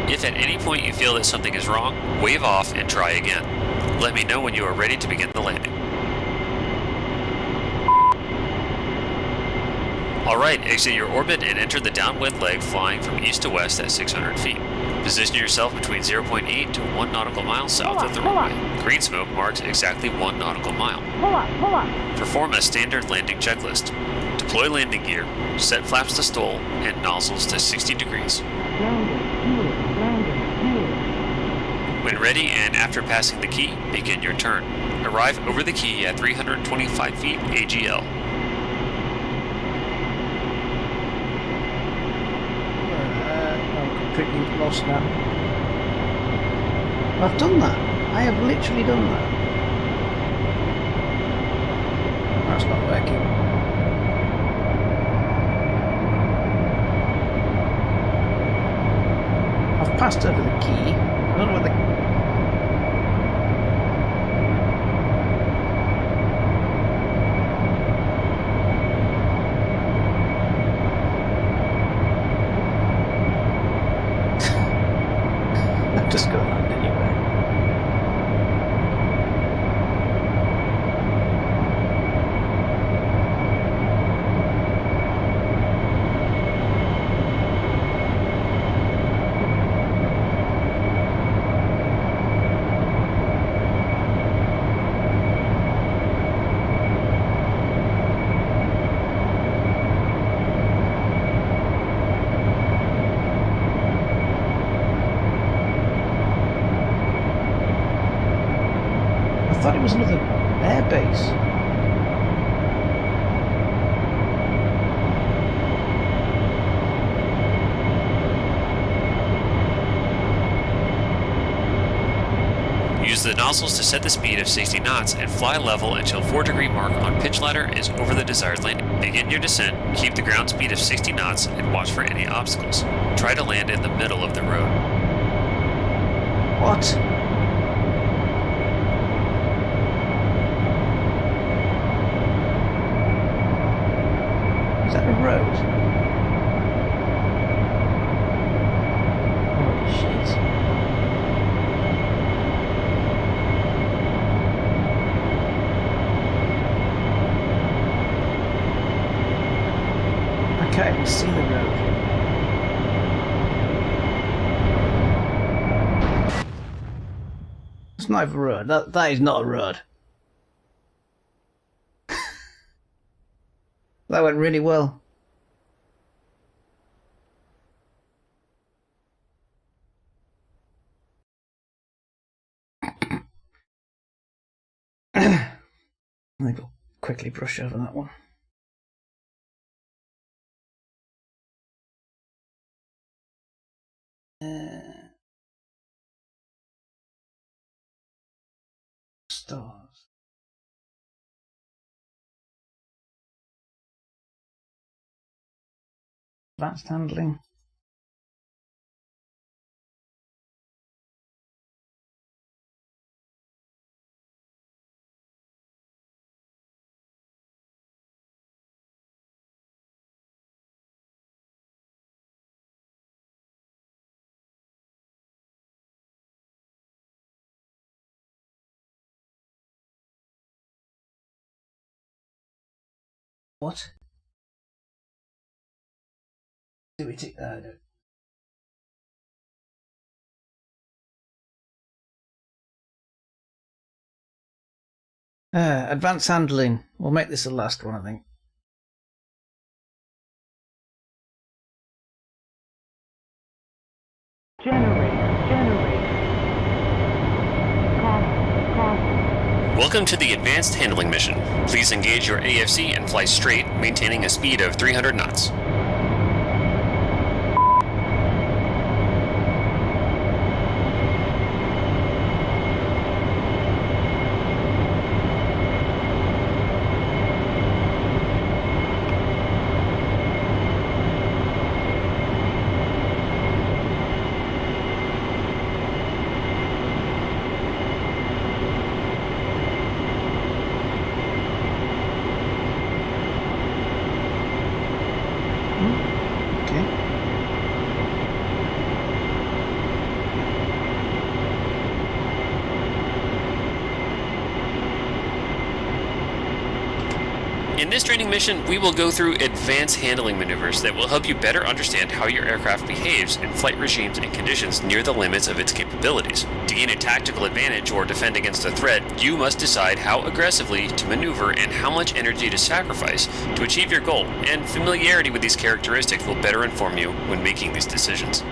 Speaker 3: If at any point you feel that something is wrong, wave off and try again. Let me know when you are ready to begin the landing. Alright, exit your orbit and enter the downwind leg flying from east to west at 600 feet. Position yourself between 0.8 to 1 nautical mile south of the runway. Green smoke marks exactly 1 nautical mile.
Speaker 2: Pull up.
Speaker 3: Perform a standard landing checklist. Deploy landing gear, set flaps to stall, and nozzles to 60 degrees. When ready and after passing the key, begin your turn. Arrive over the key at 325 feet AGL.
Speaker 1: I'm completely lost now. I've done that. I have literally done that. That's not working. I've passed over the key. I don't know where the... I've just got that anyway. I thought it was another airbase.
Speaker 3: Use the nozzles to set the speed of 60 knots and fly level until 4-degree mark on pitch ladder is over the desired landing. Begin your descent, keep the ground speed of 60 knots, and watch for any obstacles. Try to land in the middle of the road.
Speaker 1: What? Is that a road? Holy shit. I can't even see the road. It's not even a road. That is not a road. That went really well. Let me go quickly brush over that one. Stars. Advanced handling. What? Do we take that? Advanced handling. We'll make this the last one, I think.
Speaker 2: Generator. Caution.
Speaker 3: Welcome to the Advanced Handling Mission. Please engage your AFC and fly straight, maintaining a speed of 300 knots. this training mission, we will go through advanced handling maneuvers that will help you better understand how your aircraft behaves in flight regimes and conditions near the limits of its capabilities. To gain a tactical advantage or defend against a threat, you must decide how aggressively to maneuver and how much energy to sacrifice to achieve your goal, and familiarity with these characteristics will better inform you when making these decisions.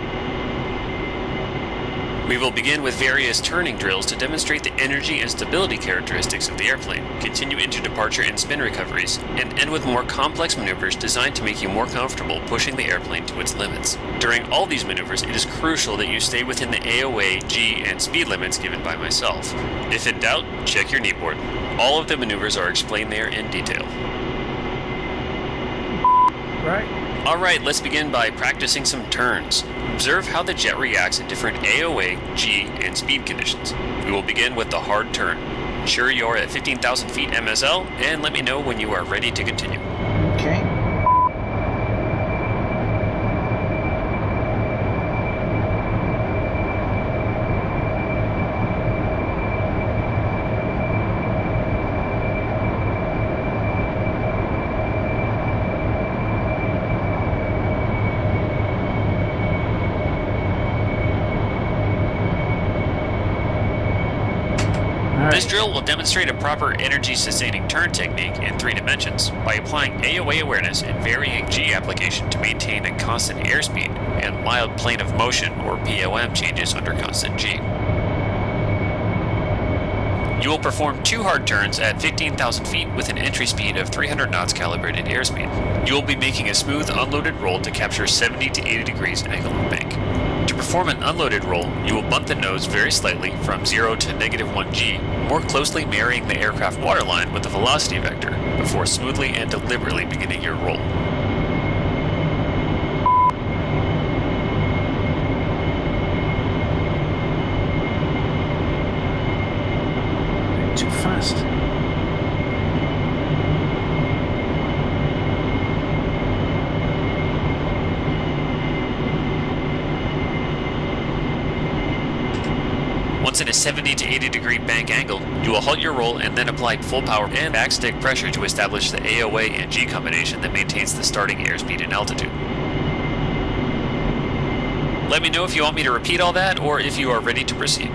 Speaker 3: We will begin with various turning drills to demonstrate the energy and stability characteristics of the airplane, continue into departure and spin recoveries, and end with more complex maneuvers designed to make you more comfortable pushing the airplane to its limits. During all these maneuvers, it is crucial that you stay within the AOA, G, and speed limits given by myself. If in doubt, check your kneeboard. All of the maneuvers are explained there in detail.
Speaker 1: Right.
Speaker 3: Alright, let's begin by practicing some turns. Observe how the jet reacts in different AOA, G, and speed conditions. We will begin with the hard turn. Ensure you're at 15,000 feet MSL, and let me know when you are ready to continue.
Speaker 1: Okay.
Speaker 3: This drill will demonstrate a proper energy-sustaining turn technique in 3 dimensions by applying AOA awareness and varying G application to maintain a constant airspeed and mild plane of motion or POM changes under constant G. You will perform 2 hard turns at 15,000 feet with an entry speed of 300 knots calibrated airspeed. You will be making a smooth unloaded roll to capture 70 to 80 degrees angle of bank. To perform an unloaded roll, you will bunt the nose very slightly from 0 to -1 G, more closely marrying the aircraft waterline with the velocity vector, before smoothly and deliberately beginning your roll.
Speaker 1: Too fast.
Speaker 3: Once in a 70 to 80 degree bank angle, you will halt your roll and then apply full power and backstick pressure to establish the AOA and G combination that maintains the starting airspeed and altitude. Let me know if you want me to repeat all that or if you are ready to proceed.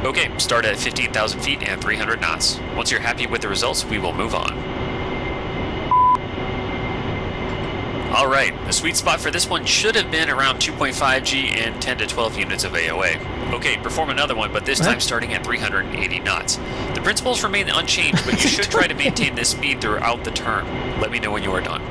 Speaker 3: Okay, start at 15,000 feet and 300 knots. Once you're happy with the results, we will move on. Alright, the sweet spot for this one should have been around 2.5 G and 10 to 12 units of AOA. Okay, perform another one, but this time starting at 380 knots. The principles remain unchanged, but you should try to maintain this speed throughout the turn. Let me know when you are done.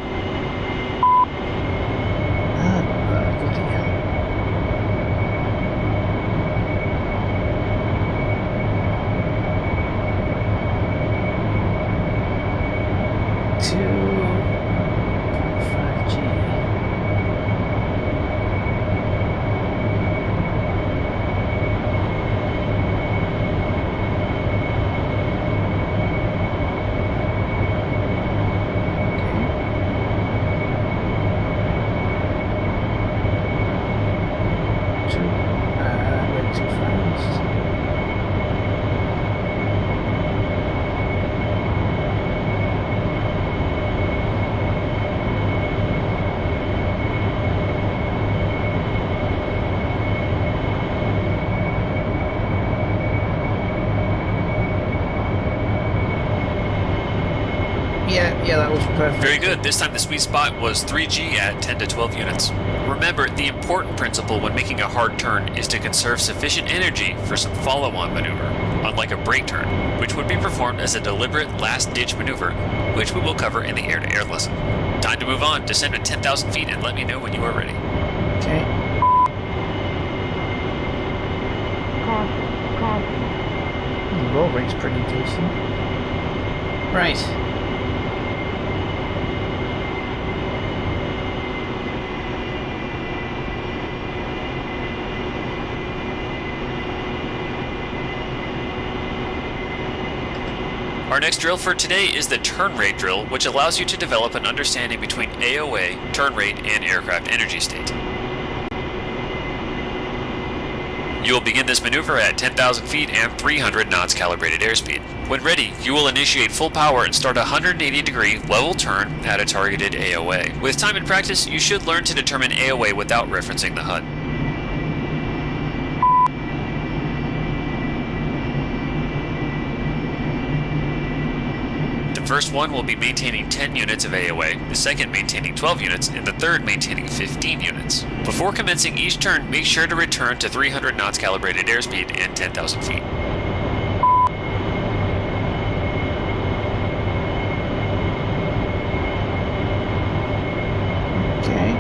Speaker 1: Yeah, that was perfect.
Speaker 3: Very good. This time the sweet spot was 3G at 10 to 12 units. Remember, the important principle when making a hard turn is to conserve sufficient energy for some follow-on maneuver, unlike a brake turn, which would be performed as a deliberate last-ditch maneuver, which we will cover in the air-to-air lesson. Time to move on. Descend to 10,000 feet and let me know when you are ready.
Speaker 1: Okay.
Speaker 2: Caution.
Speaker 1: The roll rate's pretty decent. Right.
Speaker 3: Our next drill for today is the turn rate drill, which allows you to develop an understanding between AOA, turn rate, and aircraft energy state. You will begin this maneuver at 10,000 feet and 300 knots calibrated airspeed. When ready, you will initiate full power and start a 180-degree level turn at a targeted AOA. With time and practice, you should learn to determine AOA without referencing the HUD. The first one will be maintaining 10 units of AOA, the second maintaining 12 units, and the third maintaining 15 units. Before commencing each turn, make sure to return to 300 knots calibrated airspeed and 10,000 feet.
Speaker 1: Okay.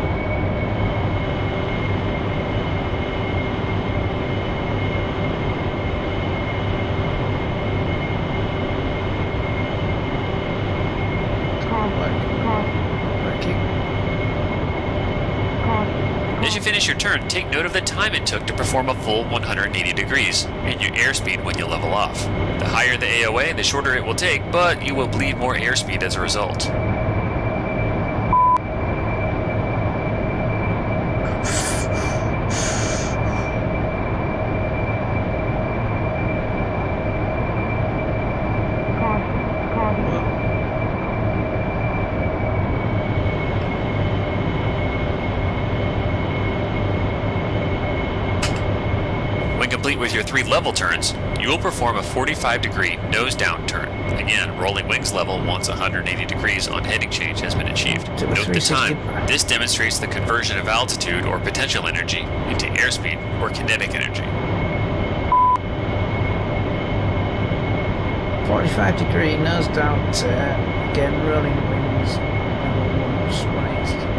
Speaker 3: As you finish your turn, take note of the time it took to perform a full 180 degrees, and your airspeed when you level off. The higher the AOA, the shorter it will take, but you will bleed more airspeed as a result. Complete with your 3 level turns, you will perform a 45-degree nose-down turn. Again, rolling wings level once 180 degrees on heading change has been achieved. Note the time. This demonstrates the conversion of altitude or potential energy into airspeed or kinetic energy.
Speaker 1: 45-degree nose down turn. Again, rolling wings. Level 180.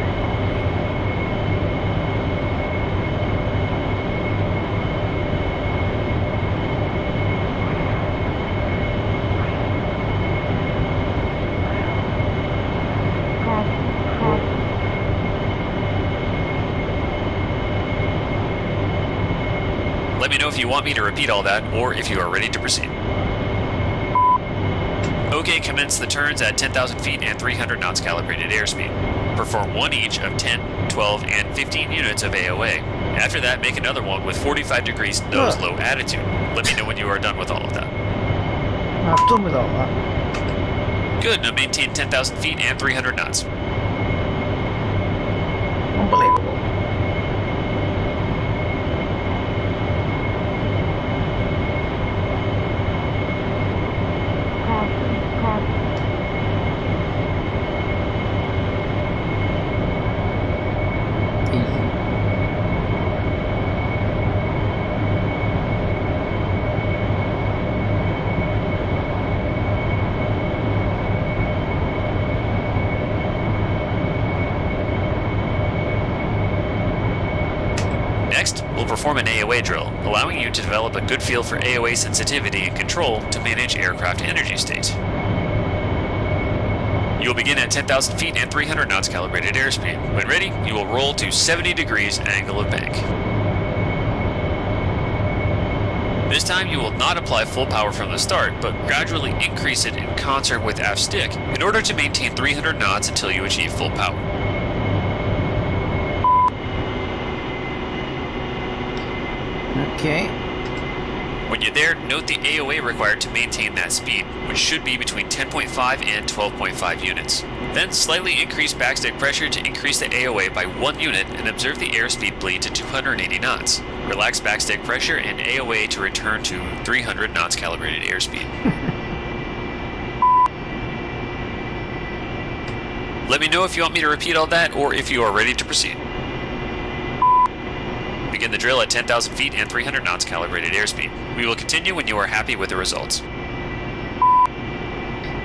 Speaker 3: Let me know if you want me to repeat all that, or if you are ready to proceed. OK, commence the turns at 10,000 feet and 300 knots calibrated airspeed. Perform one each of 10, 12, and 15 units of AOA. After that, make another one with 45 degrees nose-low attitude. Let me know when you are done with all of that.
Speaker 1: I've done with all that.
Speaker 3: Good, now maintain 10,000 feet and 300 knots.
Speaker 1: Unbelievable.
Speaker 3: Next, we'll perform an AOA drill, allowing you to develop a good feel for AOA sensitivity and control to manage aircraft energy state. You'll begin at 10,000 feet and 300 knots calibrated airspeed. When ready, you will roll to 70 degrees angle of bank. This time you will not apply full power from the start, but gradually increase it in concert with aft stick in order to maintain 300 knots until you achieve full power.
Speaker 1: Okay.
Speaker 3: When you're there, note the AOA required to maintain that speed, which should be between 10.5 and 12.5 units. Then slightly increase backstick pressure to increase the AOA by 1 unit and observe the airspeed bleed to 280 knots. Relax backstick pressure and AOA to return to 300 knots calibrated airspeed. Let me know if you want me to repeat all that or if you are ready to proceed. Begin the drill at 10,000 feet and 300 knots calibrated airspeed. We will continue when you are happy with the results.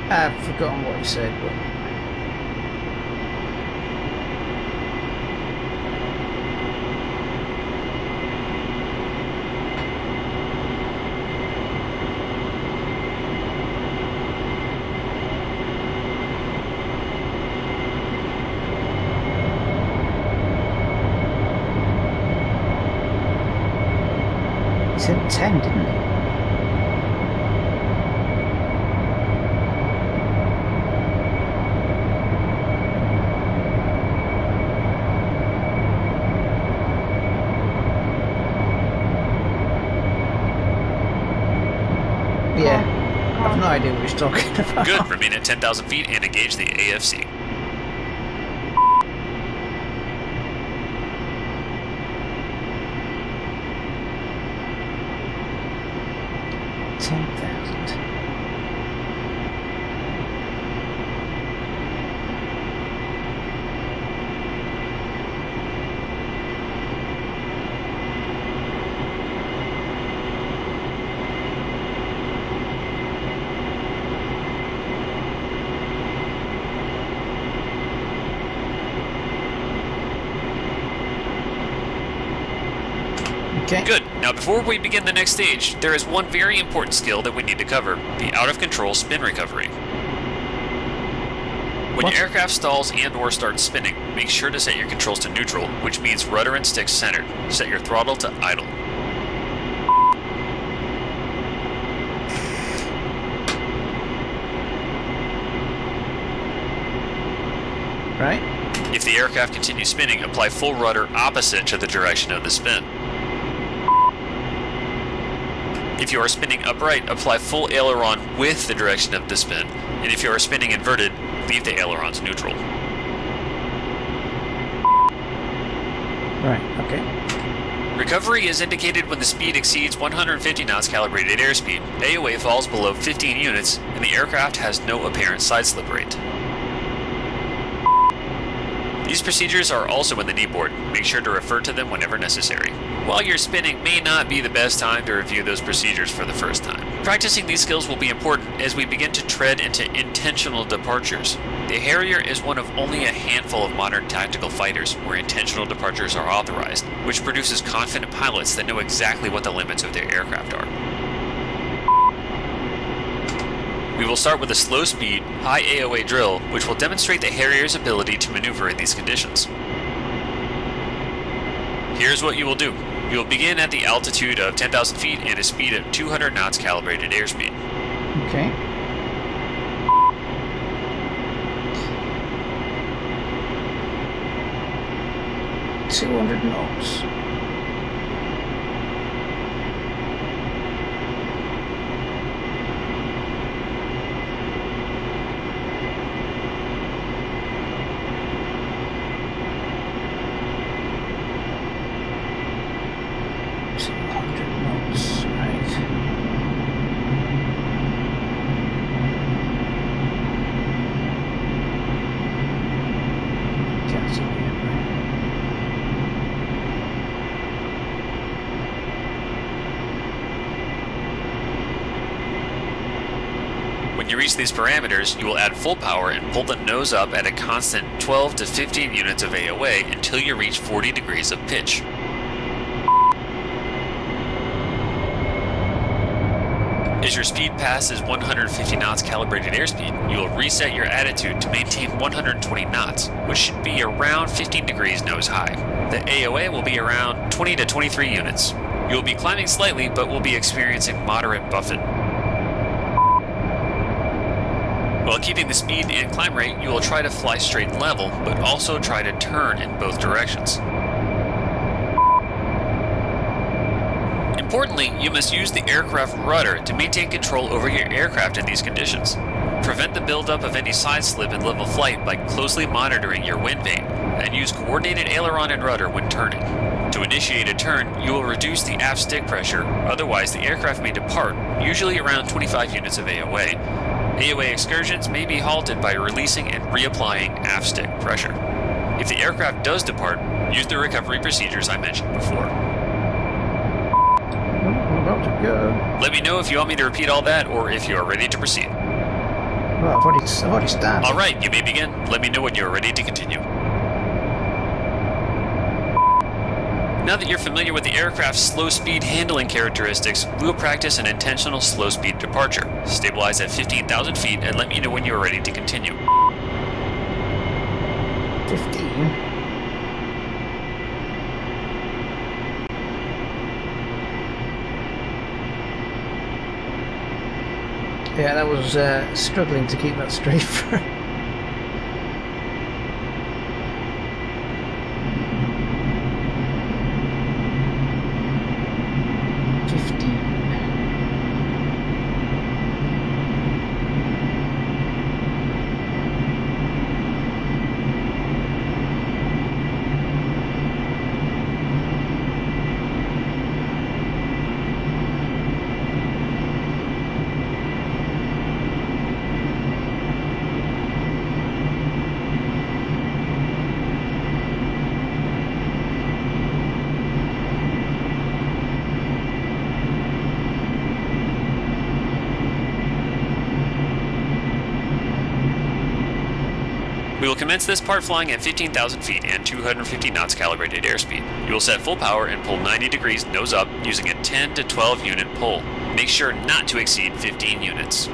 Speaker 1: I've forgotten what he said, but... He said 10, didn't he? idea what he's talking about.
Speaker 3: Good, remain at 10,000 feet and engage the AFC.
Speaker 1: Okay.
Speaker 3: Good. Now before we begin the next stage, there is one very important skill that we need to cover, the out-of-control spin recovery. When your aircraft stalls and or starts spinning, make sure to set your controls to neutral, which means rudder and stick centered. Set your throttle to idle.
Speaker 1: Right.
Speaker 3: If the aircraft continues spinning, apply full rudder opposite to the direction of the spin. If you are spinning upright, apply full aileron with the direction of the spin, and if you are spinning inverted, leave the ailerons neutral.
Speaker 1: Right, okay.
Speaker 3: Recovery is indicated when the speed exceeds 150 knots calibrated airspeed, AOA falls below 15 units, and the aircraft has no apparent side slip rate. These procedures are also in the knee board. Make sure to refer to them whenever necessary. While you're spinning may not be the best time to review those procedures for the first time. Practicing these skills will be important as we begin to tread into intentional departures. The Harrier is one of only a handful of modern tactical fighters where intentional departures are authorized, which produces confident pilots that know exactly what the limits of their aircraft are. We will start with a slow speed, high AOA drill, which will demonstrate the Harrier's ability to maneuver in these conditions. Here's what you will do. You will begin at the altitude of 10,000 feet and a speed of 200 knots calibrated airspeed.
Speaker 1: Okay. $200 knots.
Speaker 3: When you reach these parameters, you will add full power and pull the nose up at a constant 12 to 15 units of AOA until you reach 40 degrees of pitch. As your speed passes 150 knots calibrated airspeed, you will reset your attitude to maintain 120 knots, which should be around 15 degrees nose high. The AOA will be around 20 to 23 units. You will be climbing slightly, but will be experiencing moderate buffet. While keeping the speed and climb rate, you will try to fly straight and level, but also try to turn in both directions. Importantly, you must use the aircraft rudder to maintain control over your aircraft in these conditions. Prevent the buildup of any side slip in level flight by closely monitoring your wind vane, and use coordinated aileron and rudder when turning. To initiate a turn, you will reduce the aft stick pressure, otherwise the aircraft may depart, usually around 25 units of AOA. AOA excursions may be halted by releasing and reapplying aft stick pressure. If the aircraft does depart, use the recovery procedures I mentioned before.
Speaker 1: I'm about to go.
Speaker 3: Let me know if you want me to repeat all that or if you are ready to proceed.
Speaker 1: Well, I've already started.
Speaker 3: Alright, you may begin. Let me know when you are ready to continue. Now that you're familiar with the aircraft's slow speed handling characteristics, we will practice an intentional slow speed departure. Stabilize at 15,000 feet and let me know when you are ready to continue.
Speaker 1: 15. Yeah, that was struggling to keep that straight for.
Speaker 3: We will commence this part flying at 15,000 feet and 250 knots calibrated airspeed. You will set full power and pull 90 degrees nose up using a 10 to 12 unit pull. Make sure not to exceed 15 units.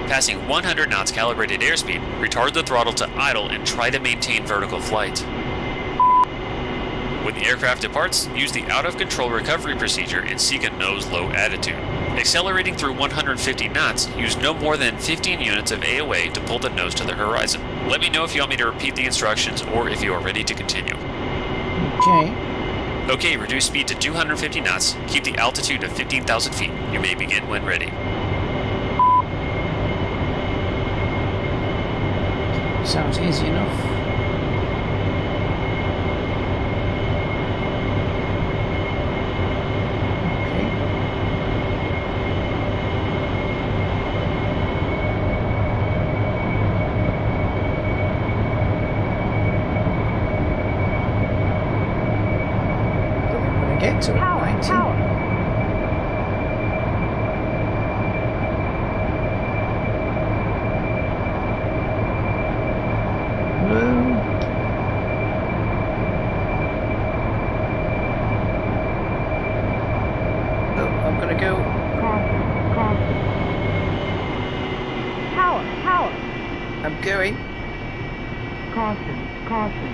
Speaker 3: Passing 100 knots calibrated airspeed, retard the throttle to idle and try to maintain vertical flight. When the aircraft departs, use the out-of-control recovery procedure and seek a nose-low attitude. Accelerating through 150 knots, use no more than 15 units of AOA to pull the nose to the horizon. Let me know if you want me to repeat the instructions or if you are ready to continue.
Speaker 1: Okay.
Speaker 3: Okay, reduce speed to 250 knots. Keep the altitude of 15,000 feet. You may begin when ready.
Speaker 1: Sounds easy enough. Get to it,
Speaker 2: Power,
Speaker 1: 90.
Speaker 2: power.
Speaker 1: Oh, I'm gonna go.
Speaker 2: Caution, caution. Power, power.
Speaker 1: I'm going.
Speaker 2: Caution, caution.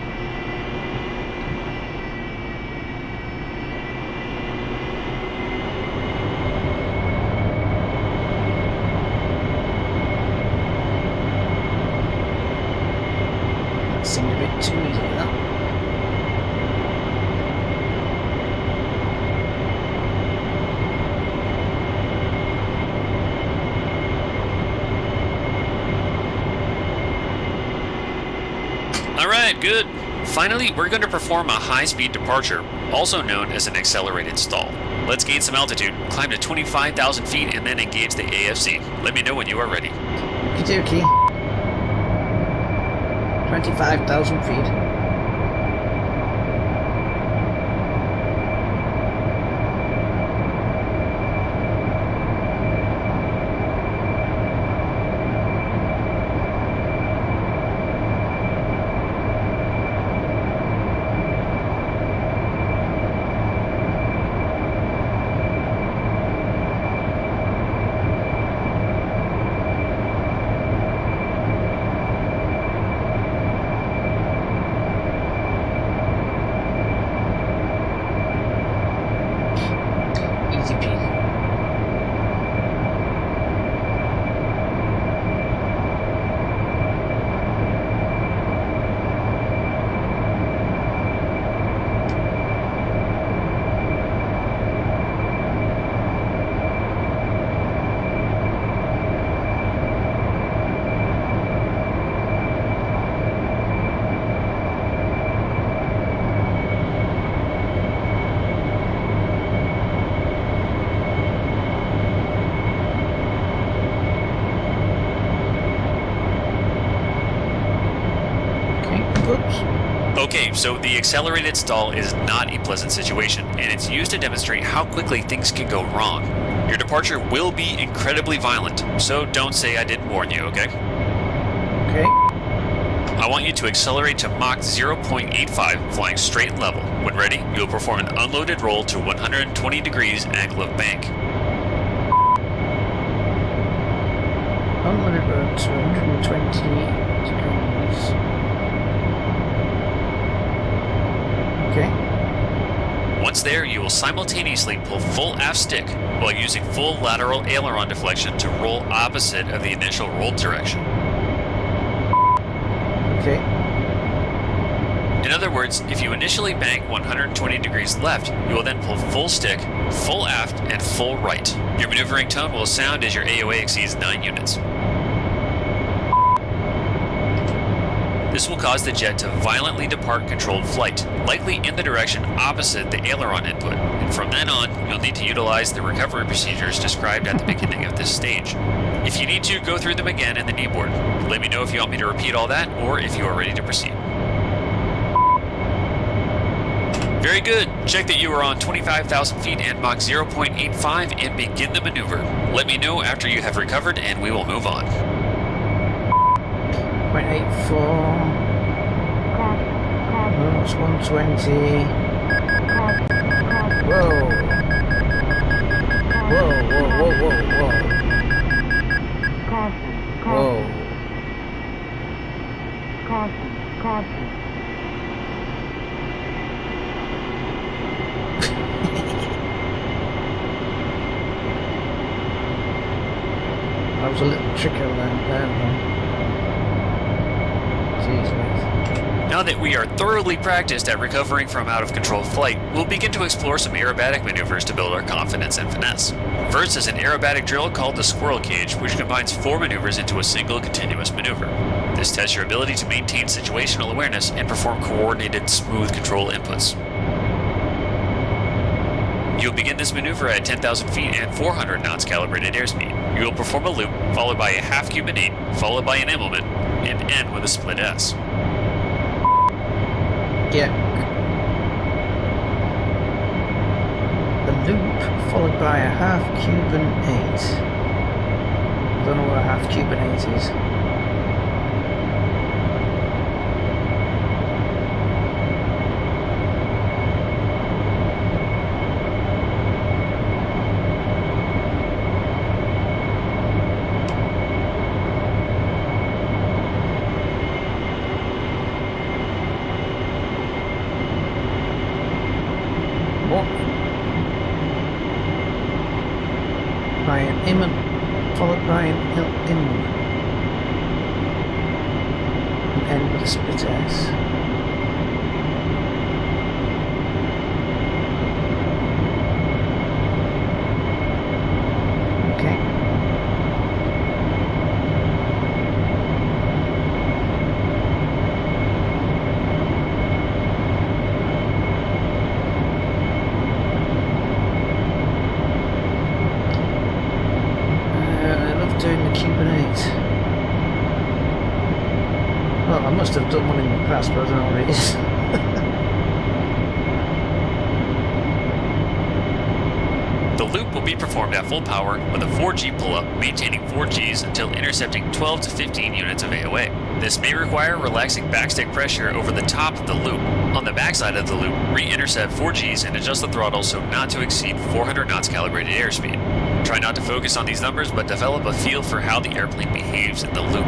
Speaker 1: That seemed a bit too easy, that.
Speaker 3: Alright, good. Finally, we're going to perform a high-speed departure, also known as an accelerated stall. Let's gain some altitude, climb to 25,000 feet, and then engage the AFC. Let me know when you are ready.
Speaker 1: Okie dokie. 25,000 feet. Easy peasy. Oops.
Speaker 3: Okay, so the accelerated stall is not a pleasant situation, and it's used to demonstrate how quickly things can go wrong. Your departure will be incredibly violent, so don't say I didn't warn you, okay?
Speaker 1: Okay.
Speaker 3: I want you to accelerate to Mach 0.85, flying straight and level. When ready, you'll perform an unloaded roll to 120 degrees angle of bank.
Speaker 1: Unloaded road to 120 degrees. Okay.
Speaker 3: Once there, you will simultaneously pull full aft stick while using full lateral aileron deflection to roll opposite of the initial roll direction.
Speaker 1: Okay.
Speaker 3: In other words, if you initially bank 120 degrees left, you will then pull full stick, full aft, and full right. Your maneuvering tone will sound as your AOA exceeds 9 units. This will cause the jet to violently depart controlled flight, likely in the direction opposite the aileron input, and from then on, you'll need to utilize the recovery procedures described at the beginning of this stage. If you need to, go through them again in the kneeboard. Let me know if you want me to repeat all that, or if you are ready to proceed. Very good. Check that you are on 25,000 feet and Mach 0.85 and begin the maneuver. Let me know after you have recovered and we will move on.
Speaker 1: 0.84. Oh, it's 120. Whoa. Whoa, whoa, whoa, whoa, whoa. Whoa.
Speaker 2: Caution.
Speaker 1: That was a little trick over there. Jeez,
Speaker 3: Now that we are thoroughly practiced at recovering from out-of-control flight, we'll begin to explore some aerobatic maneuvers to build our confidence and finesse. First is an aerobatic drill called the squirrel cage, which combines 4 maneuvers into a single continuous maneuver. This tests your ability to maintain situational awareness and perform coordinated, smooth control inputs. You'll begin this maneuver at 10,000 feet and 400 knots calibrated airspeed. You will perform a loop, followed by a half Cuban 8, followed by an implement, and end with a split S.
Speaker 1: Yeah. The loop followed by a half Cuban 8. I don't know what a half Cuban 8 is. By an imment followed by an imment and end with a split S. Okay. Doing the Cuban 8. Well, I must have done one in the past, but I don't know what it is.
Speaker 3: The loop will be performed at full power with a 4G pull-up, maintaining 4Gs until intercepting 12 to 15 units of AOA. This may require relaxing backstick pressure over the top of the loop. On the backside of the loop, re-intercept 4Gs and adjust the throttle so not to exceed 400 knots calibrated airspeed. Try not to focus on these numbers, but develop a feel for how the airplane behaves in the loop.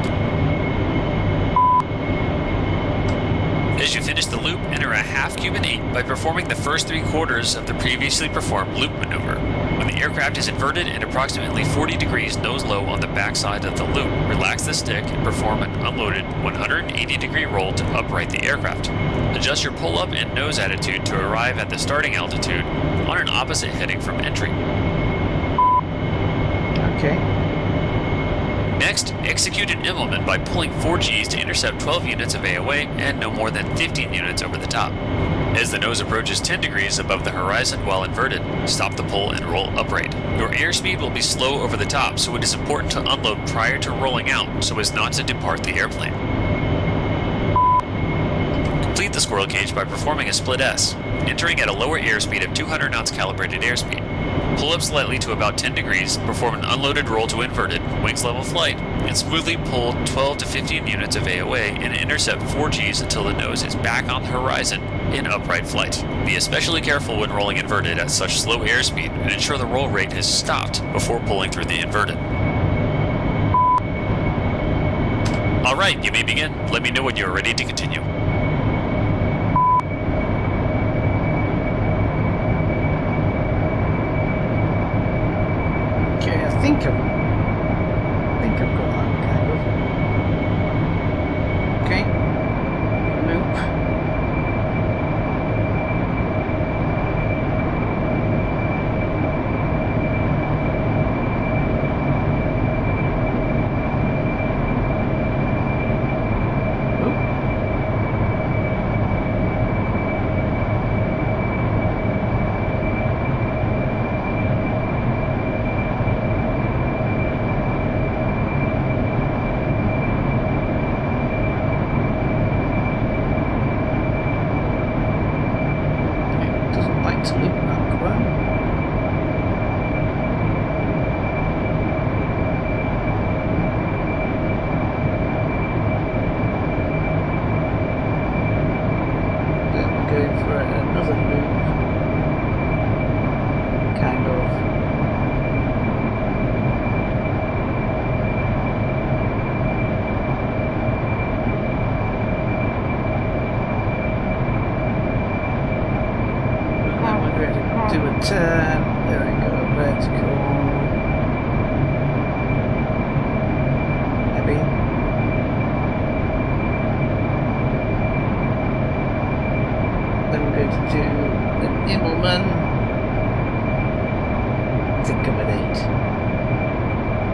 Speaker 3: As you finish the loop, enter a half Cuban 8 by performing the first 3/4 of the previously performed loop maneuver. When the aircraft is inverted and approximately 40 degrees nose low on the backside of the loop, relax the stick and perform an unloaded 180-degree roll to upright the aircraft. Adjust your pull-up and nose attitude to arrive at the starting altitude on an opposite heading from entry.
Speaker 1: Okay.
Speaker 3: Next, execute an implement by pulling 4Gs to intercept 12 units of AOA and no more than 15 units over the top. As the nose approaches 10 degrees above the horizon while inverted, stop the pull and roll upright. Your airspeed will be slow over the top, so it is important to unload prior to rolling out so as not to depart the airplane. Complete the squirrel cage by performing a split S, entering at a lower airspeed of 200 knots calibrated airspeed. Pull up slightly to about 10 degrees, perform an unloaded roll to inverted, wings level flight, and smoothly pull 12 to 15 units of AOA and intercept 4Gs until the nose is back on the horizon in upright flight. Be especially careful when rolling inverted at such slow airspeed and ensure the roll rate has stopped before pulling through the inverted. Alright, you may begin. Let me know when you are ready to continue.
Speaker 1: Okay, I think I've got that kind of. Okay. Loop.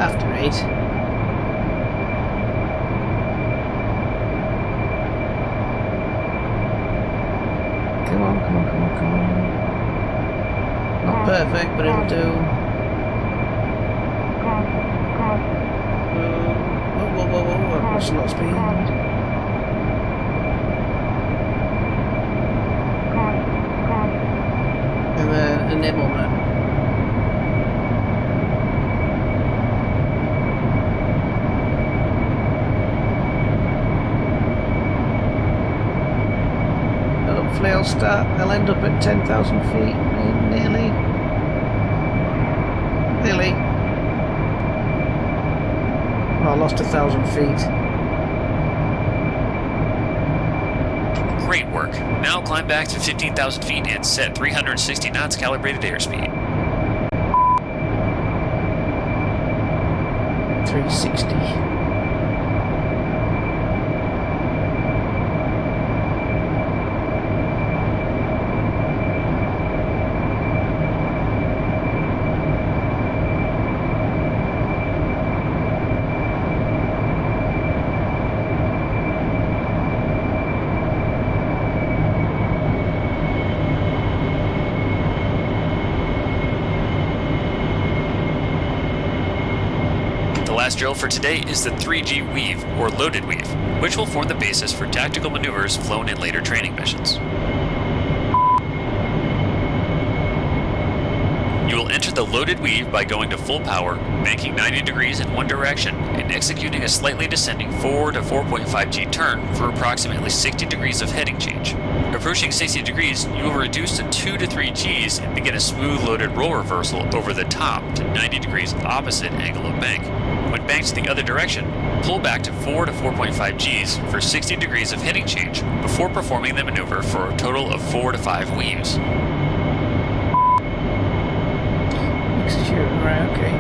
Speaker 1: After 8. Come on, come on, come on, come on. Not perfect, but it'll do. Whoa, whoa, whoa, whoa, I've lost a lot of speed. And then a nibble man. Hopefully I'll end up at 10,000 feet, nearly. Nearly. Oh, I lost 1,000 feet.
Speaker 3: Great work. Now climb back to 15,000 feet and set 360 knots calibrated airspeed.
Speaker 1: 360.
Speaker 3: The last drill for today is the 3G weave, or loaded weave, which will form the basis for tactical maneuvers flown in later training missions. You will enter the loaded weave by going to full power, banking 90 degrees in one direction, and executing a slightly descending 4 to 4.5G turn for approximately 60 degrees of heading change. Approaching 60 degrees, you will reduce to 2 to 3 Gs and begin a smooth loaded roll reversal over the top to 90 degrees opposite angle of bank. When banked the other direction, pull back to 4 to 4.5 Gs for 60 degrees of heading change before performing the maneuver for a total of 4 to 5 weaves.
Speaker 1: Right, okay.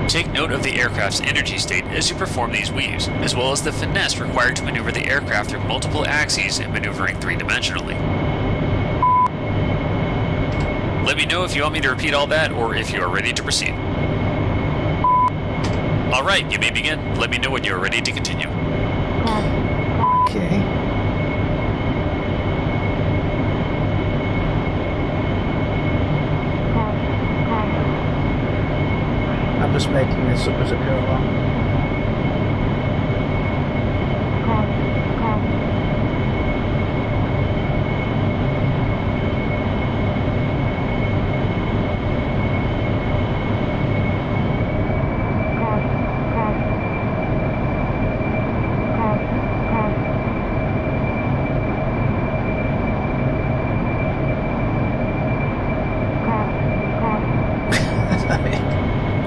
Speaker 3: Take note of the aircraft's energy state as you perform these weaves, as well as the finesse required to maneuver the aircraft through multiple axes and maneuvering three-dimensionally. Let me know if you want me to repeat all that or if you are ready to proceed. Alright, you may begin. Let me know when you are ready to continue.
Speaker 1: Okay. I'm just making this up as I go along.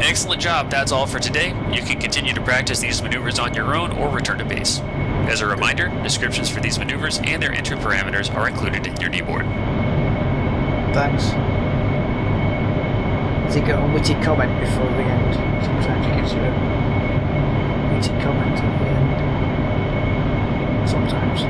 Speaker 3: Excellent job, that's all for today. You can continue to practice these maneuvers on your own or return to base. As a reminder, descriptions for these maneuvers and their entry parameters are included in your kneeboard.
Speaker 1: Thanks. Has he got a witty comment before the end? Sometimes he gives you a witty comment at the end. Sometimes.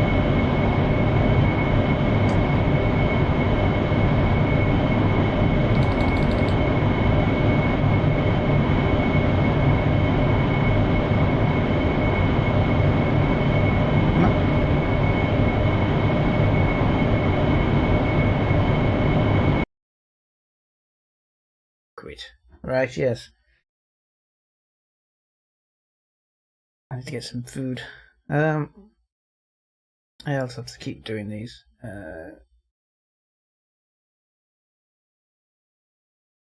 Speaker 1: Right, yes. I need to get some food. I also have to keep doing these.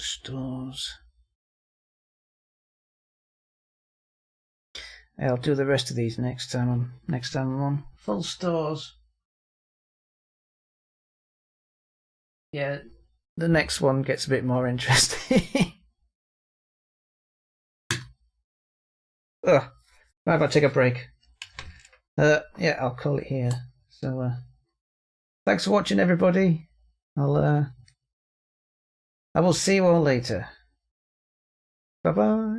Speaker 1: Stores. I'll do the rest of these next time I'm on. Full stores. Yeah, the next one gets a bit more interesting. Ugh. Right, I'll take a break. Yeah, I'll call it here. So, thanks for watching, everybody. I will see you all later. Bye bye.